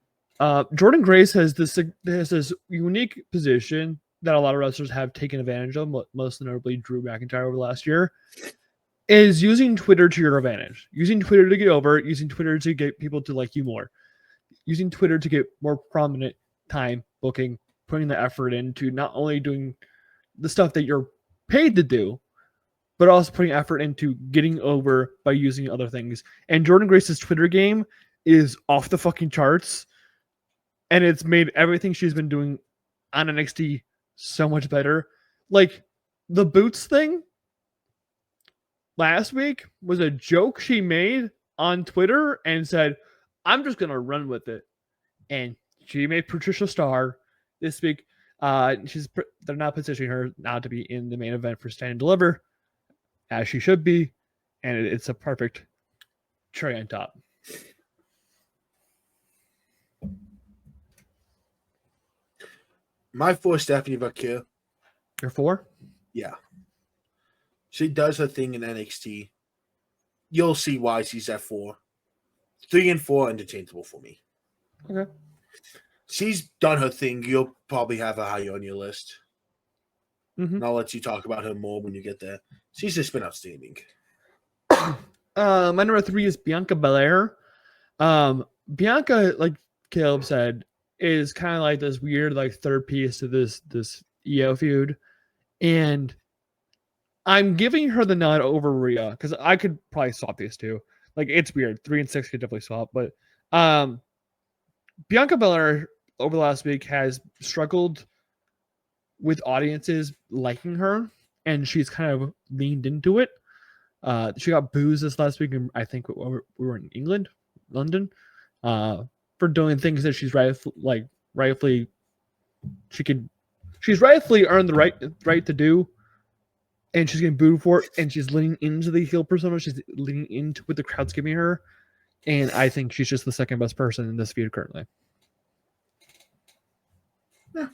Jordynne Grace has this unique position that a lot of wrestlers have taken advantage of. Most notably, Drew McIntyre over the last year, is using Twitter to your advantage, using Twitter to get over, using Twitter to get people to like you more, using Twitter to get more prominent time booking, putting the effort into not only doing the stuff that you're paid to do, but also putting effort into getting over by using other things. And Jordynne Grace's Twitter game is off the fucking charts, and it's made everything she's been doing on NXT so much better. Like the boots thing last week was a joke she made on Twitter and said, I'm just gonna run with it. And she made Patricia Starr this week. They're not positioning her now to be in the main event for Stand and Deliver, as she should be, and it's a perfect cherry on top. My 4 is Stephanie McMahon. Your 4? Yeah. She does her thing in NXT. You'll see why she's at 4. 3 and 4 interchangeable for me. Okay. She's done her thing. You'll probably have her higher on your list. Mm-hmm. And I'll let you talk about her more when you get there. She's just been outstanding. My number 3 is Bianca Belair. Bianca, like Kaleb said, is kind of like this weird, like third piece to this EO feud, and I'm giving her the nod over Rhea because I could probably swap these 2. Like it's weird. 3 and 6 could definitely swap, but Bianca Belair over the last week has struggled with audiences liking her, and she's kind of leaned into it. She got booed this last week, and I think we were in London, for doing things that she's rightfully earned the right to do, and she's getting booed for it, and she's leaning into the heel persona. She's leaning into what the crowd's giving her. And I think she's just the second best person in this feud currently. Yeah.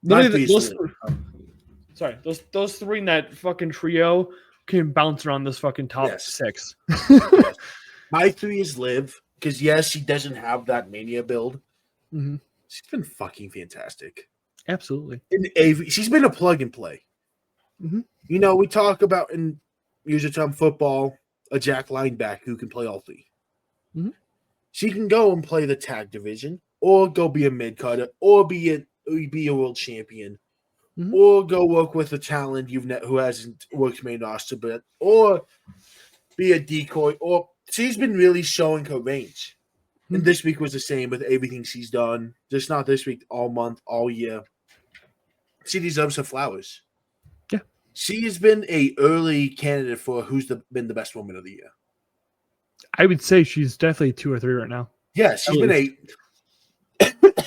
Literally, those three in that fucking trio can bounce around this fucking top 6. Yes. My 3 is Liv, because yes, she doesn't have that Mania build. Mm-hmm. She's been fucking fantastic. Absolutely. She's been a plug and play. Mm-hmm. You know, we talk about in user time football a jack linebacker who can play all 3. Mm-hmm. She can go and play the tag division, or go be a mid cutter, or be a world champion, mm-hmm. or go work with a talent who hasn't worked main roster, but or be a decoy. Or she's been really showing her range. Mm-hmm. And this week was the same with everything she's done. Just not this week, all month, all year. She deserves her flowers. Yeah. She has been a early candidate for who's been the best woman of the year. I would say she's definitely 2 or 3 right now. Yeah, she's been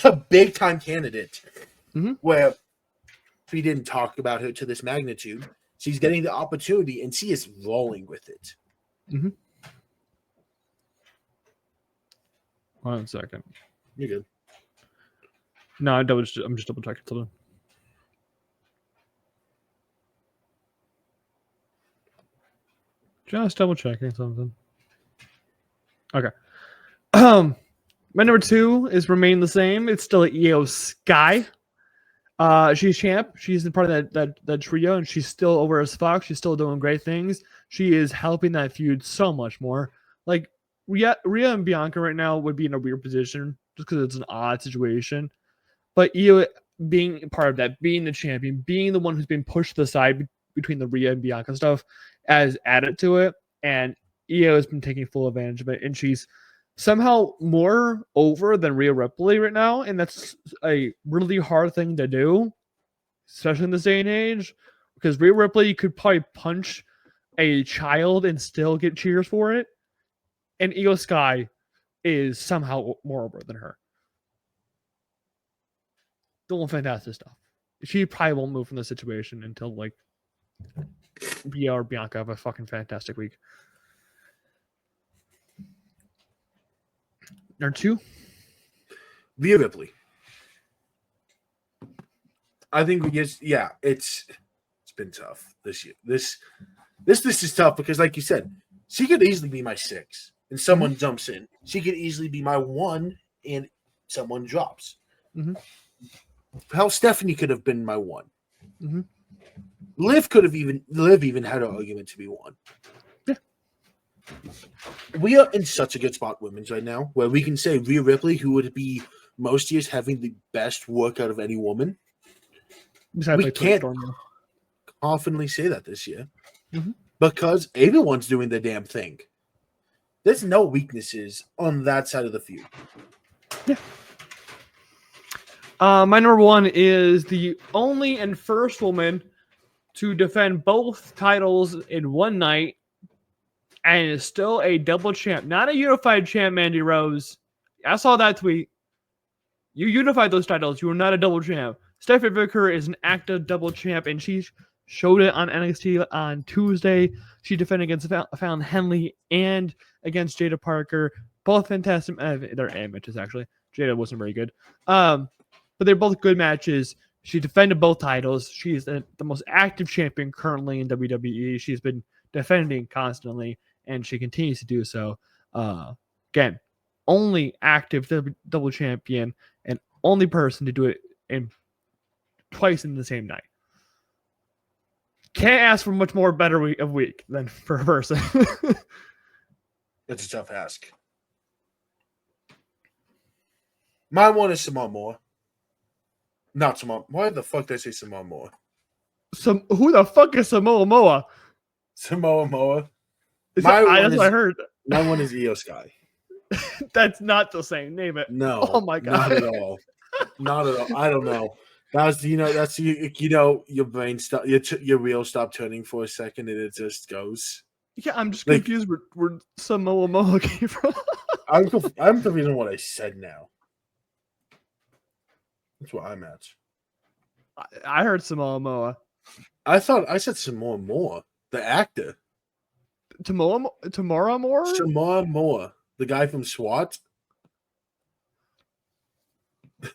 a big time candidate. Mm-hmm. Where if we didn't talk about her to this magnitude, she's getting the opportunity and she is rolling with it. Mm-hmm. 1 second. You're good. No, I'm just double checking something. Just double checking something. Okay. My number 2 is remain the same. It's still Io Sky. She's champ. She's in part of that trio, and she's still over as fuck. She's still doing great things. She is helping that feud so much more. Like Rhea and Bianca right now would be in a weird position just because it's an odd situation. But Io being part of that, being the champion, being the one who's been pushed to the side between the Rhea and Bianca stuff, has added to it. And Io has been taking full advantage of it, and she's somehow more over than Rhea Ripley right now, and that's a really hard thing to do, especially in this day and age, because Rhea Ripley could probably punch a child and still get cheers for it, and Io Sky is somehow more over than her. Doing fantastic stuff. She probably won't move from the situation until like Rhea or Bianca have a fucking fantastic week. Number 2, Rhea Ripley. I think it's been tough this year. This is tough because, like you said, she could easily be my 6, and someone jumps in. She could easily be my 1, and someone drops. Mm-hmm. Hell, Stephanie could have been my 1. Mm-hmm. Liv even had an argument to be 1. Yeah. We are in such a good spot, women's right now, where we can say Rhea Ripley, who would be most years having the best work out of any woman. Besides, we can't confidently say that this year because everyone's doing the damn thing. There's no weaknesses on that side of the feud. Yeah. My number 1 is the only and first woman to defend both titles in one night and is still a double champ. Not a unified champ, Mandy Rose. I saw that tweet. You unified those titles. You were not a double champ. Stephanie Vicker is an active double champ, and she showed it on NXT on Tuesday. She defended against Fallon Henley and against Jada Parker. Both fantastic. They're matches, actually. Jada wasn't very good. But they're both good matches. She defended both titles. She's the most active champion currently in WWE. She's been defending constantly, and she continues to do so. Again, only active double champion and only person to do it twice in the same night. Can't ask for much more better week than for a person. That's a tough ask. My 1 is Samoa Moore. Not Samoa. Why the fuck did I say Samoa Moore? Who the fuck is Samoa Moa? Samoa Moa. That's what I heard. My 1 is Io Sky. That's not the same. Name it. No. Oh my god. Not at all. Not at all. I don't know. That's your brain your wheels stop turning for a second and it just goes. Yeah, I'm just confused where Samoa Moa came from. I'm confused on what I said now. That's where I'm at. I heard Samoa Moa. I thought I said Samoa Moore, the actor. Tamora Moore? Shamar Moore, the guy from SWAT.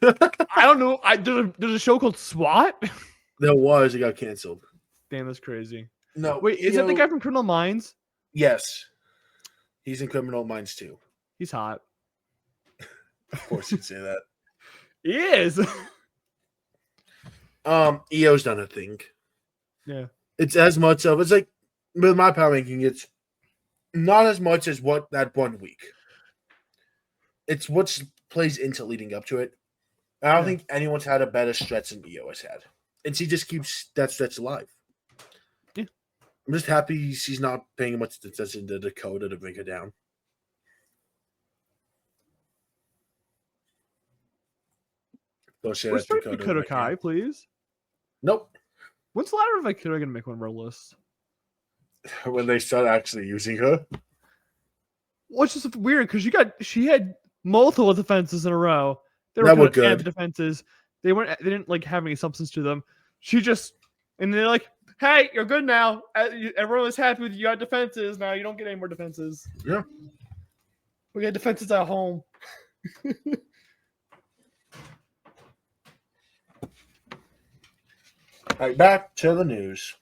I don't know. There's a show called SWAT. There was. It got canceled. Damn, that's crazy. No. Wait, is that the guy from Criminal Minds? Yes. He's in Criminal Minds too. He's hot. Of course you'd say that. He is. EO's done a thing. Yeah. It's as much of, it's like, with my power ranking, it's not as much as what that 1 week. It's what plays into leading up to it. I don't think anyone's had a better stretch than EO has had. And she just keeps that stretch alive. Yeah. I'm just happy she's not paying much attention to Dakota to bring her down. Where's Dakota Kai, please? Nope. When's the latter of Dakota going to make one of our lists? When they start actually using her. Which is weird because she had multiple defenses in a row. They were good good. Defenses. They didn't like have any substance to them. She just, and they're like, hey, you're good now. Everyone was happy with you. You got defenses. Now you don't get any more defenses. Yeah. We got defenses at home. All right, back to the news.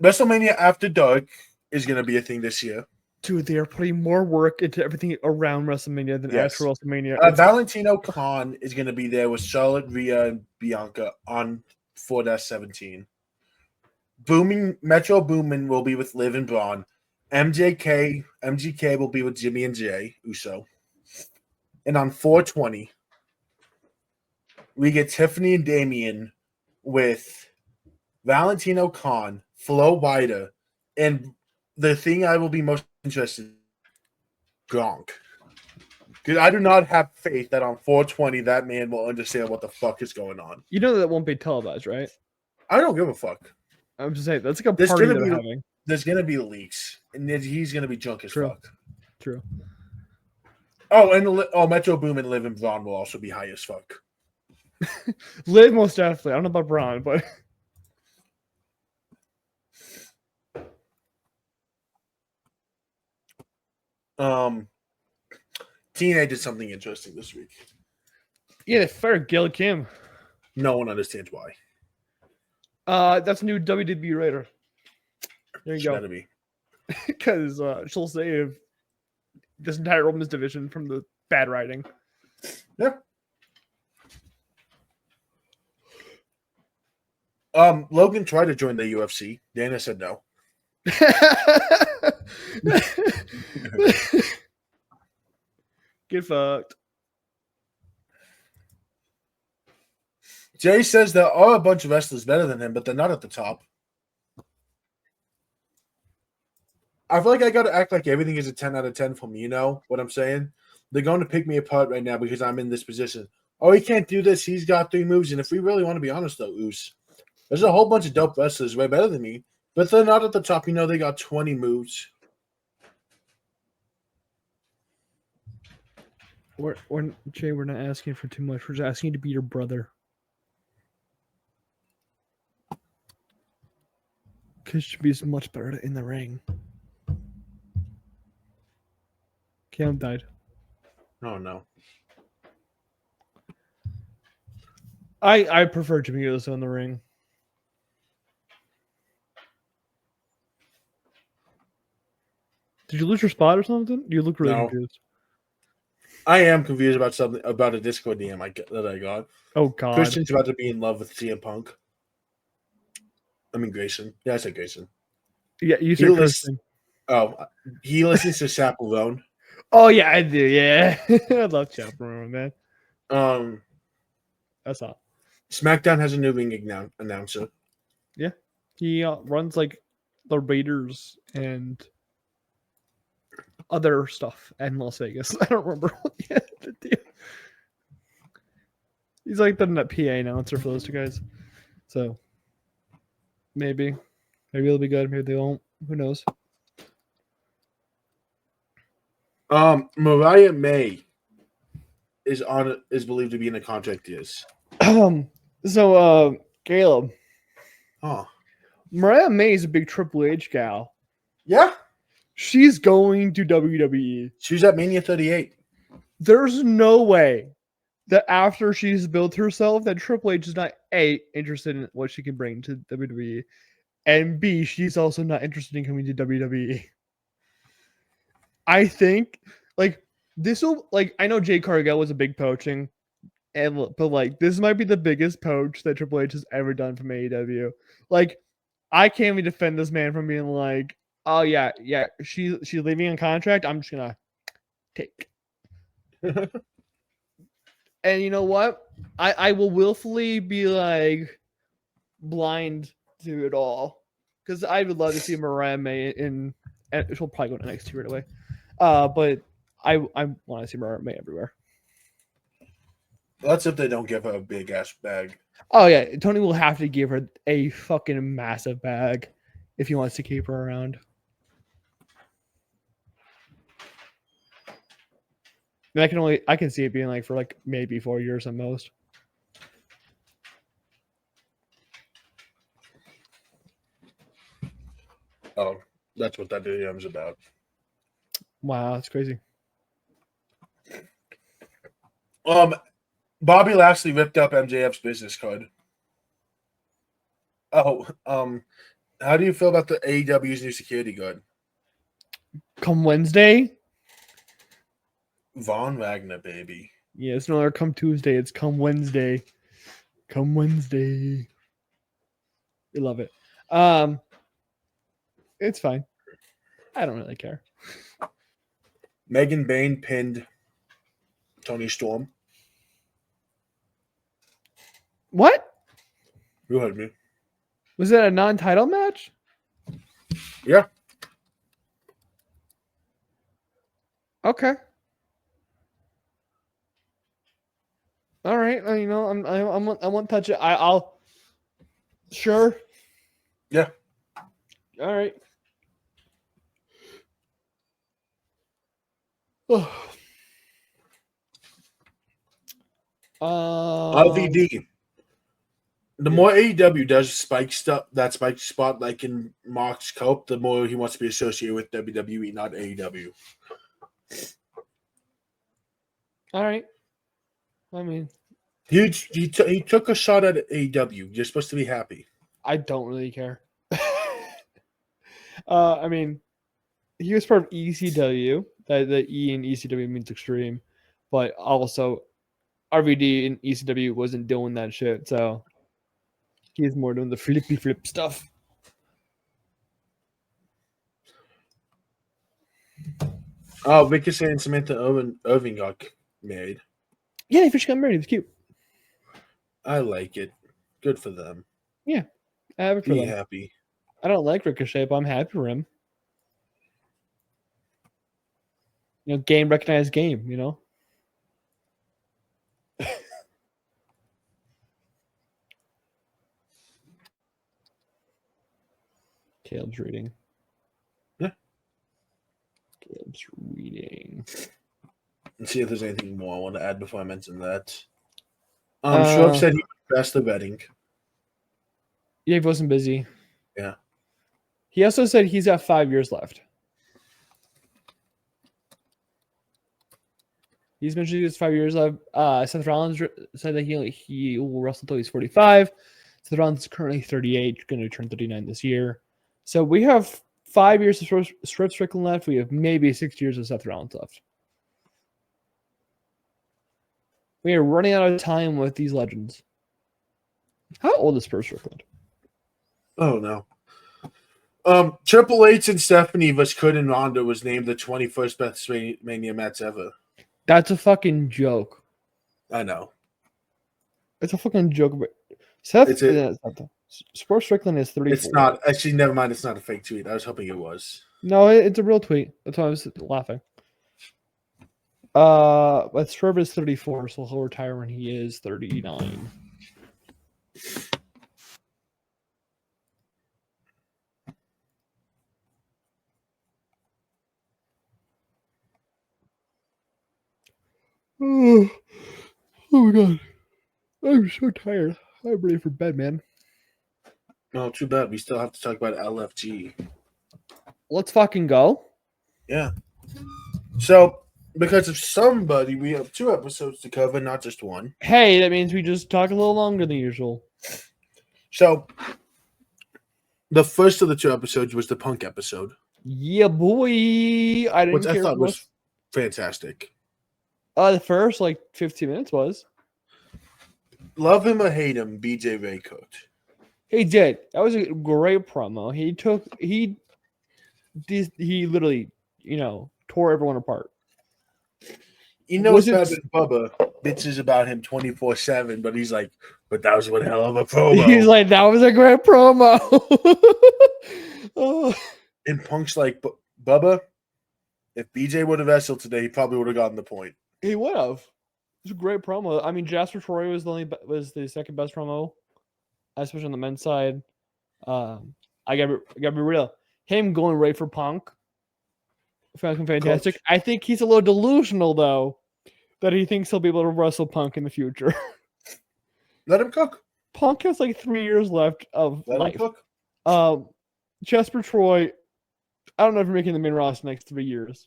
WrestleMania After Dark is going to be a thing this year. Dude, they are putting more work into everything around WrestleMania than actual WrestleMania. Valentino Khan is going to be there with Charlotte, Rhea, and Bianca on 4-17. Metro Boomin will be with Liv and Braun. MGK will be with Jimmy and Jay Uso. And on 420, we get Tiffany and Damian with Valentino Khan, Flo Rida, and the thing I will be most interested in, Gronk. Because I do not have faith that on 420 that man will understand what the fuck is going on. You know that won't be televised, right? I don't give a fuck. I'm just saying, that's like a party they're having. There's going to be leaks, and he's going to be drunk as fuck. True. Oh, and Metro Boom and Liv and Braun will also be high as fuck. Liv most definitely. I don't know about Braun, but TNA did something interesting this week. Yeah, they fired Gail Kim. No one understands why. That's a new WWE writer. There you go. Gotta be. Because she'll save this entire women's division from the bad writing. Yeah. Logan tried to join the UFC. Dana said no. Get fucked. Jay says there are a bunch of wrestlers better than him, but they're not at the top. I feel like I got to act like everything is a 10 out of 10 for me, you know what I'm saying? They're going to pick me apart right now because I'm in this position. Oh, he can't do this. He's got 3 moves. And if we really want to be honest, though, Oos, there's a whole bunch of dope wrestlers way better than me, but they're not at the top. You know, they got 20 moves. Jay, we're not asking for too much. We're just asking you to be your brother. Because should be much better in the ring. Cam died. Oh, no. I prefer Jimmy Uso in the ring. Did you lose your spot or something? You look really confused. I am confused about something about a Discord DM that I got. Oh God! Christian's about to be in love with CM Punk. I mean Grayson. Yeah, I said Grayson. Yeah, you said Christian. He listens to Chaperone. Oh yeah, I do. Yeah, I love Chaperone, man. That's hot. Smackdown has a new ring announcer. Yeah, he runs like the Raiders and other stuff in Las Vegas. I don't remember what he had to do. He's like the PA announcer for those two guys. So maybe it'll be good. Maybe they won't. Who knows? Mariah May is believed to be in a contract. Yes. So Kaleb. Oh. Mariah May is a big Triple H gal. Yeah, She's going to WWE. she was at Mania 38. There's no way that after she's built herself, that Triple H is not A, interested in what she can bring to WWE, and B, she's also not interested in coming to WWE. I think like this will like I know Jade Cargill was a big poaching, but like this might be the biggest poach that Triple H has ever done from AEW. Like I can't even defend this man from being like, oh yeah, she's leaving on contract. I'm just gonna take. And you know what? I will willfully be like blind to it all because I would love to see Mariah May in. And she'll probably go to NXT right away. But I want to see Mariah May everywhere. That's if they don't give her a big ass bag. Oh yeah, Tony will have to give her a fucking massive bag if he wants to keep her around. And I can see it being like for like maybe 4 years at most. Oh, that's what that DM's about. Wow, that's crazy. Bobby Lashley ripped up MJF's business card. Oh, how do you feel about the AEW's new security guard? Come Wednesday? Von Wagner, baby. Yeah, it's no longer come Tuesday, it's come Wednesday. Come Wednesday. We love it. It's fine. I don't really care. Megan Bain pinned Tony Storm. What? You heard me. Was that a non-title match? Yeah. Okay. All right. You know, I won't touch it. I'll. Sure. Yeah. All right. RVD. The more AEW does Spike stuff, that Spike spot like in Mark's Cope, the more he wants to be associated with WWE, not AEW. All right. I mean, he took a shot at AEW. You're supposed to be happy. I don't really care. I mean, he was part of ECW. The E in ECW means extreme, but also RVD in ECW wasn't doing that shit, so he's more doing the flippy flip stuff. Oh, Ricochet and Samantha Irving got married. Yeah, they officially got married. It was cute. I like it. Good for them. Yeah, I have it for Be them. happy. I don't like Ricochet, but I'm happy for him. You know, game recognized game, you know? Caleb's reading. Yeah. Caleb's reading. Let's see if there's anything more I want to add before I mention that. Schwartz said he passed the betting. Yeah, he wasn't busy. Yeah. He also said he's got 5 years left. He's mentioned he has 5 years left. Seth Rollins said that he will wrestle until he's 45. Seth Rollins is currently 38, going to turn 39 this year. So we have 5 years of Swerve Strickland left. We have maybe 6 years of Seth Rollins left. We are running out of time with these legends. How old is Swerve Strickland? Oh, no. Triple H and Stephanie vs. Kurt and Ronda was named the 21st best Mania match ever. That's a fucking joke. I know. It's a fucking joke. But Seth, Swerve Strickland is 34. It's not. Actually, never mind. It's not a fake tweet. I was hoping it was. No, it's a real tweet. That's why I was laughing. But Swerve is 34, so he'll retire when he is 39. Oh my god. I'm so tired. I'm ready for bed, man. No, too bad. We still have to talk about LFG. Let's fucking go. Yeah. So, because of somebody, we have 2 episodes to cover, not just one. Hey, that means we just talk a little longer than usual. So, the first of the 2 episodes was the Punk episode, Yeah, boy. I didn't which I care thought was much. fantastic. The first 15 minutes was. Love him or hate him, BJ Ray cooked. He did. That was a great promo. He literally, tore everyone apart. You know, it's better than Bubba bitches about him 24/7, but he's like, but that was one hell of a promo. He's like, that was a great promo. Oh. And Punk's like, Bubba, if BJ would have wrestled today, he probably would have gotten the point. He would have. It was a great promo. I mean, Jasper Troy was the second best promo, especially on the men's side. I gotta be real. Him going right for Punk, fucking fantastic. Coach. I think he's a little delusional though, that he thinks he'll be able to wrestle Punk in the future. Let him cook. Punk has 3 years left of Let life. him cook. Jasper Troy, I don't know if you're making the main roster next 3 years.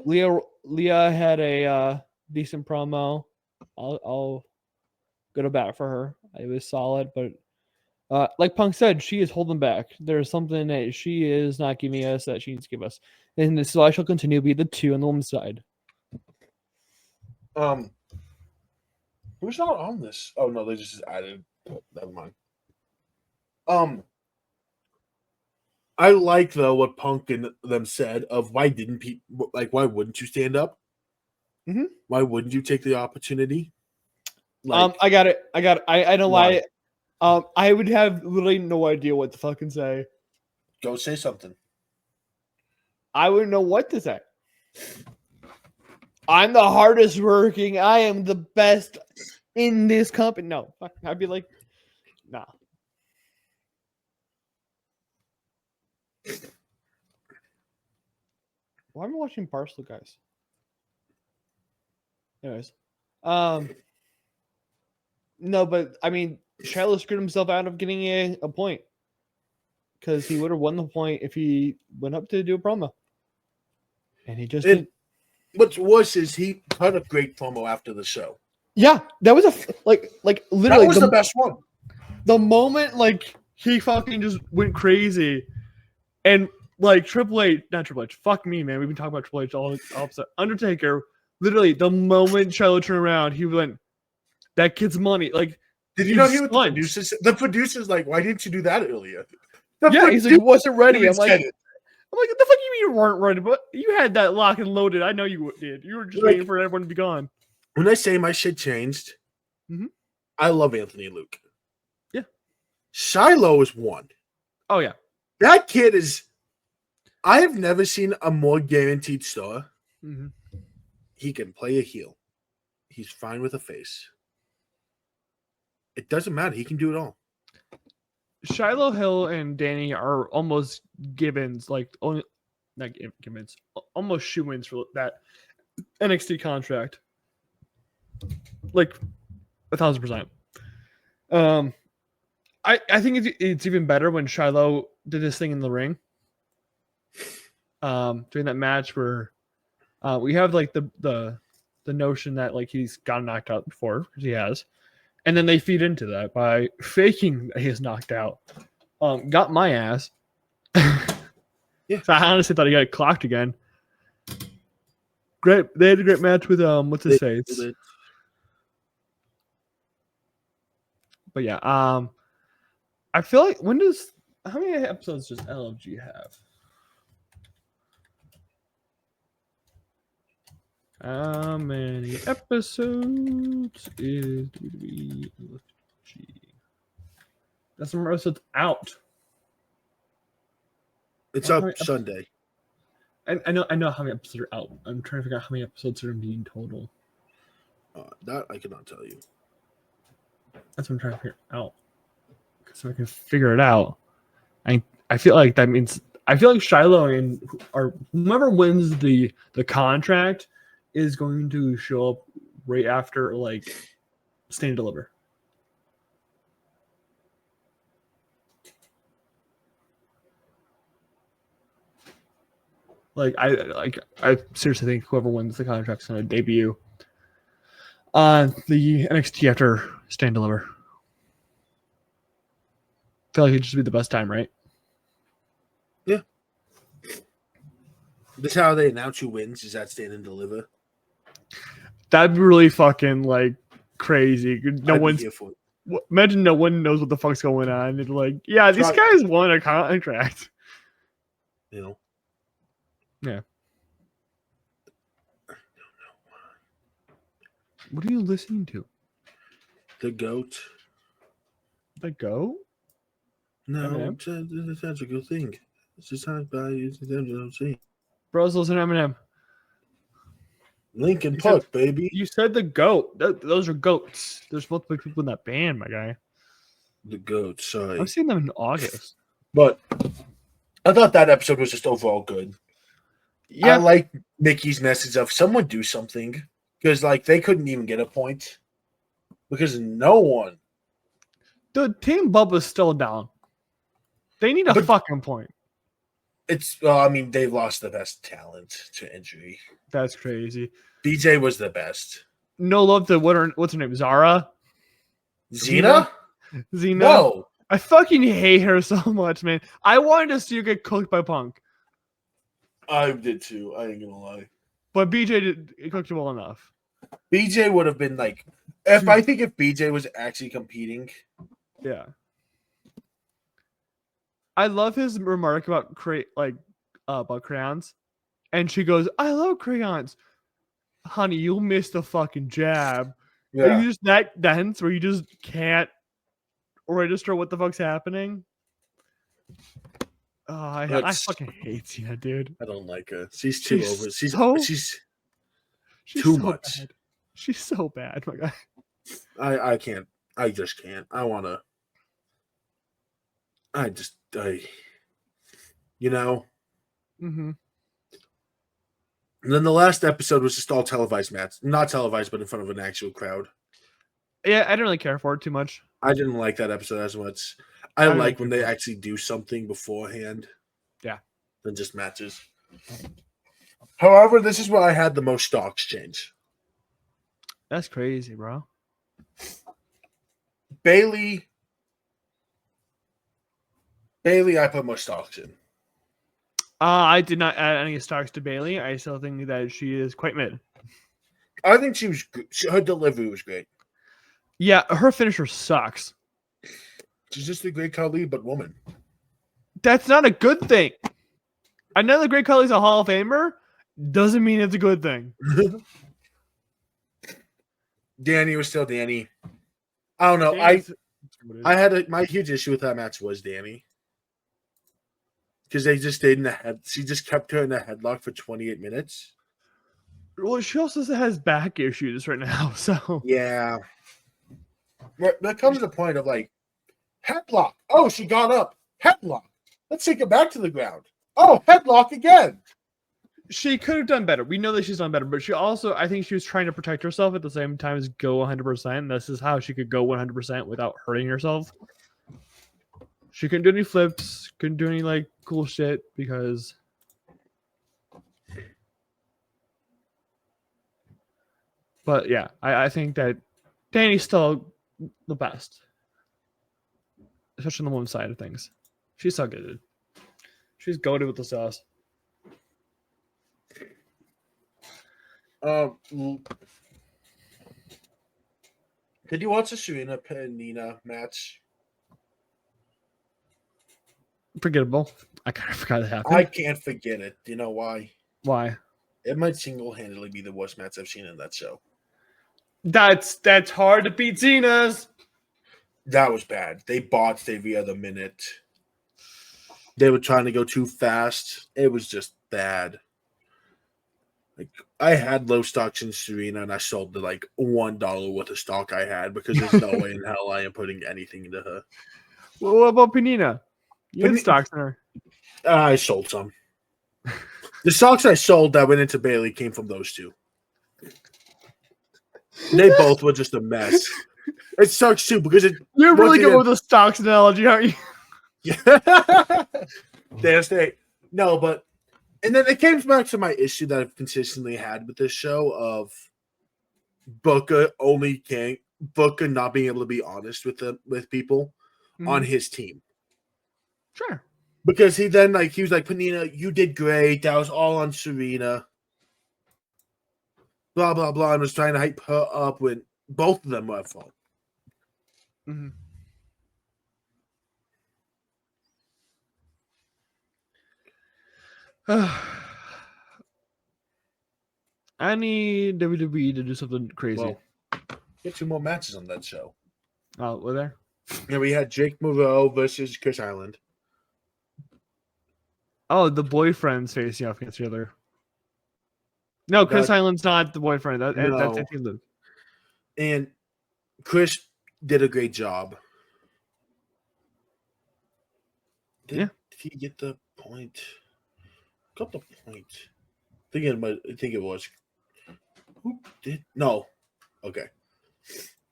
Leah had a decent promo. I'll go to bat for her. It was solid, but like Punk said, she is holding back. There's something that she is not giving us that she needs to give us, and this is why she'll continue to be the 2 on the women's side. Who's not on this? Oh no, they just added. Never mind. I like though what Punk and them said of why didn't people why wouldn't you stand up? Mm-hmm. Why wouldn't you take the opportunity? I got it. I know why. I would have literally no idea what to fucking say. Go say something. I wouldn't know what to say. I'm the hardest working. I am the best in this company. No, fuck. I'd be like, nah. Why am I watching Barstool, guys? Anyways, no, but I mean, Shiloh screwed himself out of getting a point because he would have won the point if he went up to do a promo, and he just didn't. What's worse is he cut a great promo after the show. Yeah, that was like literally that was the best one. The moment he fucking just went crazy, and Triple H, not Triple H, fuck me, man. We've been talking about Triple H all opposite. Undertaker, literally the moment Shiloh turned around, he went, "That kid's money." Did you know he was the producers? The producers why didn't you do that earlier? He's like, he wasn't ready. I'm like, what the fuck you weren't ready? But you had that lock and loaded. I know you did. You were just waiting for everyone to be gone. When I say my shit changed, I love Anthony Luke. Yeah. Shiloh is one. Oh, yeah. That kid is... I have never seen a more guaranteed star. Mm-hmm. He can play a heel. He's fine with a face. It doesn't matter. He can do it all. Shiloh Hill and Danny are almost givens, not givens, almost shoo-ins for that NXT contract. 1,000%. I think it's even better when Shiloh did this thing in the ring. During that match where we have the notion that he's gotten knocked out before, because he has. And then they feed into that by faking that he is knocked out. Got my ass. Yeah. So I honestly thought he got clocked again. Great. They had a great match with what's his face. But yeah, I feel like how many episodes does LFG have? How many episodes is WWE LFG? That's the most it's out. It's up Sunday. I know how many episodes are out. I'm trying to figure out how many episodes are being total. That I cannot tell you. That's what I'm trying to figure out. So I can figure it out. I feel like that means Shiloh and whomever wins the contract is going to show up right after like Stand and Deliver. I seriously think whoever wins the contract's going to debut on the NXT after Stand and Deliver. I feel like it'd just be the best time, right? Yeah. This is how they announce who wins, is that Stand and Deliver. That'd be really fucking like crazy. No one's here for it. imagine no one knows what the fuck's going on. It's like, yeah, these guys won a contract. You know. Yeah. What are you listening to? The GOAT. The GOAT? No, that's a good thing. It's just not by you. Bros, listen to Eminem. Linkin Park, baby. You said the GOAT. Those are goats. There's multiple people in that band, my guy. The GOAT, sorry. I've seen them in August. But I thought that episode was just overall good. Yeah. I like Mickey's message of someone do something. Because, like, they couldn't even get a point. Because no one. The Team Bubba's still down. They need a fucking point. It's, I mean, they've lost the best talent to injury. That's crazy. BJ was the best. No love to what's her name? Zara? Xena? No. I fucking hate her so much, man. I wanted to see her get cooked by Punk. I did too. I ain't gonna lie. But BJ cooked her well enough. BJ would have been like, if BJ was actually competing. Yeah. I love his remark about crayons. And she goes, I love crayons. Honey, you missed the fucking jab. Yeah. Are you just that dense where you just can't register what the fuck's happening? Oh, I fucking hate Cena, dude. I don't like her. She's too over. She's too much. Bad. She's so bad, my guy. I can't. I just can't. You know. Mm-hmm. And then the last episode was just all televised match. Not televised, but in front of an actual crowd. Yeah, I didn't really care for it too much. I didn't like that episode as much. I like when they actually do something beforehand. Yeah. Than just matches. However, this is where I had the most stock exchange. That's crazy, bro. Bailey, I put more stocks in. I did not add any stocks to Bailey. I still think that she is quite mid. I think she was. Her delivery was great. Yeah, her finisher sucks. She's just a great Kaleb, but woman. That's not a good thing. Another great Kaleb's a Hall of Famer doesn't mean it's a good thing. Danny was still Danny. I don't know. I had my huge issue with that match was Danny. Because they just stayed in the head. She just kept her in the headlock for 28 minutes. Well, she also has back issues right now, so yeah. There comes a point of like headlock. Oh, she got up. Headlock. Let's take it back to the ground. Oh, headlock again. She could have done better. We know that she's done better, but she also, I think she was trying to protect herself at the same time as go 100%. This is how she could go 100% without hurting herself. She couldn't do any flips, couldn't do any like cool shit because but yeah, I think that Danny's still the best. Especially on the women's side of things. She's so good, dude. She's goated with the sauce. Did you watch the Serena Penina match? Forgettable. I kind of forgot it happened. I can't forget it. Do you know why? Why? It might single-handedly be the worst match I've seen in that show. That's hard to beat Zena's. That was bad. They botched every other minute. They were trying to go too fast. It was just bad. Like I had low stocks in Serena, and I sold the like $1 worth of stock I had because there's no way in hell I am putting anything into her. Well, what about Penina? You had stocks in her. I sold some. The stocks I sold that went into Bailey came from those two. They both were just a mess. It sucks too because You're really good with the stocks analogy, aren't you? Yeah. Damn straight. No, but and then it came back to my issue that I've consistently had with this show of Booker not being able to be honest with people on his team. Sure. Because he then he was like, Panina, you did great. That was all on Serena. Blah blah blah. And was trying to hype her up when both of them were at fault. Mm-hmm. I need WWE to do something crazy. Well, get 2 more matches on that show. Oh, were there? Yeah, we had Jake Moreau versus Chris Island. Oh, the boyfriends facing off against each other. No, Chris Island's not the boyfriend. That's Luke. And Chris did a great job. Did he get the point? Got the point. I think it was. Who did? No. Okay.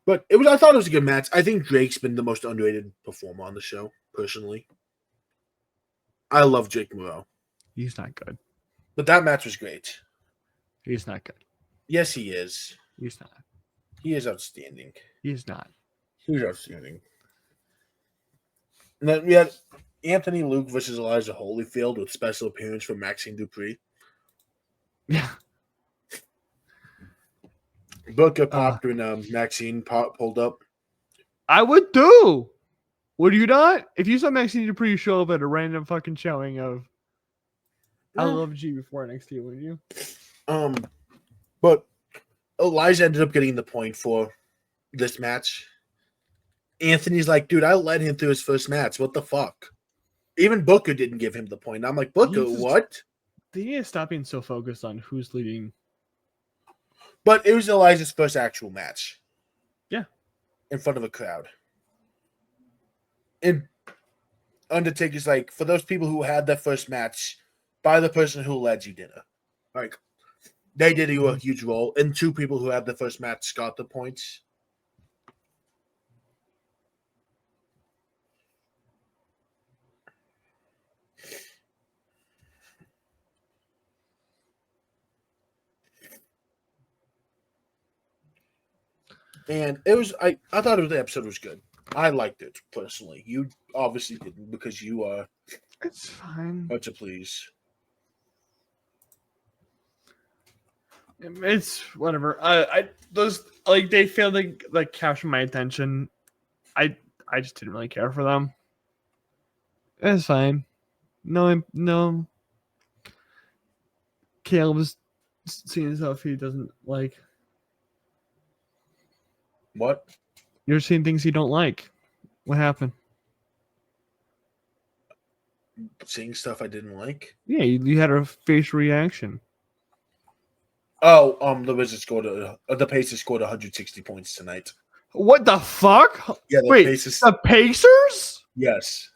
But I thought it was a good match. I think Drake's been the most underrated performer on the show, personally. I love Jake Moreau. He's not good. But that match was great. He's not good. Yes, he is. He's not. He is outstanding. He's not. He's outstanding. And then we had Anthony Luke versus Elijah Holyfield with special appearance from Maxine Dupree. Yeah. Booker popped when Maxine pulled up. I would too. Would you not? If you saw Maxine Dupree show up at a random fucking showing of I Love G before NXT, would you? But Elijah ended up getting the point for this match. Anthony's like, dude, I led him through his first match. What the fuck? Even Booker didn't give him the point. I'm like, Booker, what? They need to stop being so focused on who's leading. But it was Elijah's first actual match. Yeah. In front of a crowd. And Undertaker's like, for those people who had their first match by the person who led you dinner. Like, they did a huge role. And 2 people who had the first match got the points. And it was I thought the episode was good. I liked it personally. You obviously didn't because you are it's fine. Hard to please. It's whatever. Those they failed to capture my attention. I just didn't really care for them. It's fine. No. Kaleb's seeing stuff he doesn't like. What? You're seeing things you don't like. What happened? Seeing stuff I didn't like? Yeah, you had a facial reaction. Oh, the Wizards scored the Pacers scored 160 points tonight. What the fuck? Yeah, Wait, Pacers. The Pacers? Yes.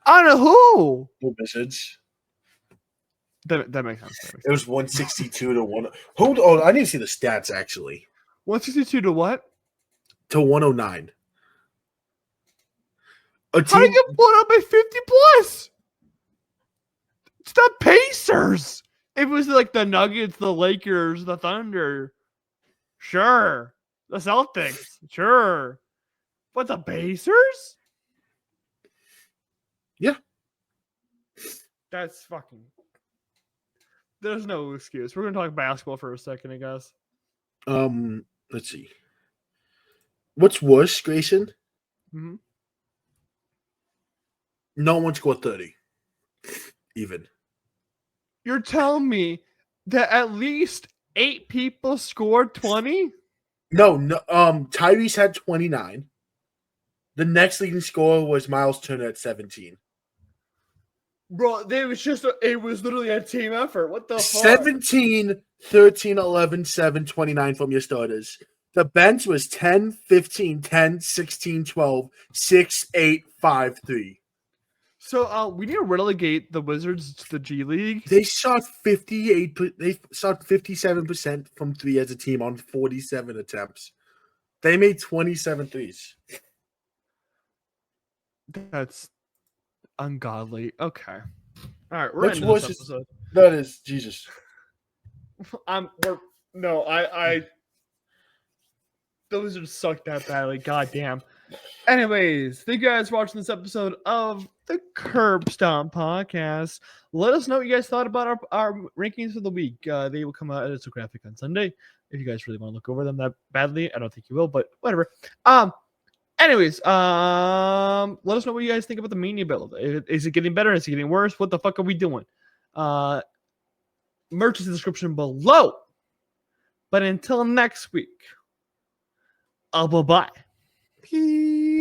On who? The Wizards. That makes sense. It was 162 to 1. Hold on, I need to see the stats actually. 162 to what? To 109. How did you blow up by 50 plus? It's the Pacers. It was like the Nuggets, the Lakers, the Thunder. Sure. The Celtics. Sure. But the Pacers? Yeah. That's fucking... There's no excuse. We're going to talk basketball for a second, I guess. Let's see. What's worse, Grayson? Mm-hmm. No one scored 30. Even. You're telling me that at least 8 people scored 20? No. Tyrese had 29. The next leading scorer was Miles Turner at 17. Bro, it was literally a team effort. What the fuck? 17, 13, 11, 7, 29 from your starters. The bench was 10, 15, 10, 16, 12, 6, 8, 5, 3. So we need to relegate the Wizards to the G League. They shot 58. They shot 57% from three as a team on 47 attempts. They made 27 threes. That's ungodly. Okay. All right, we're Which ending was this episode. That is Jesus. The Wizards suck that badly. Goddamn. Anyways, thank you guys for watching this episode of the Curb Stomp podcast. Let us know what you guys thought about our rankings for the week. They will come out as a graphic on Sunday. If you guys really want to look over them that badly, I don't think you will, but whatever. Anyways, let us know what you guys think about the Mania build. Is it getting better? Is it getting worse? What the fuck are we doing? Merch is in the description below. But until next week, bye-bye. Peace.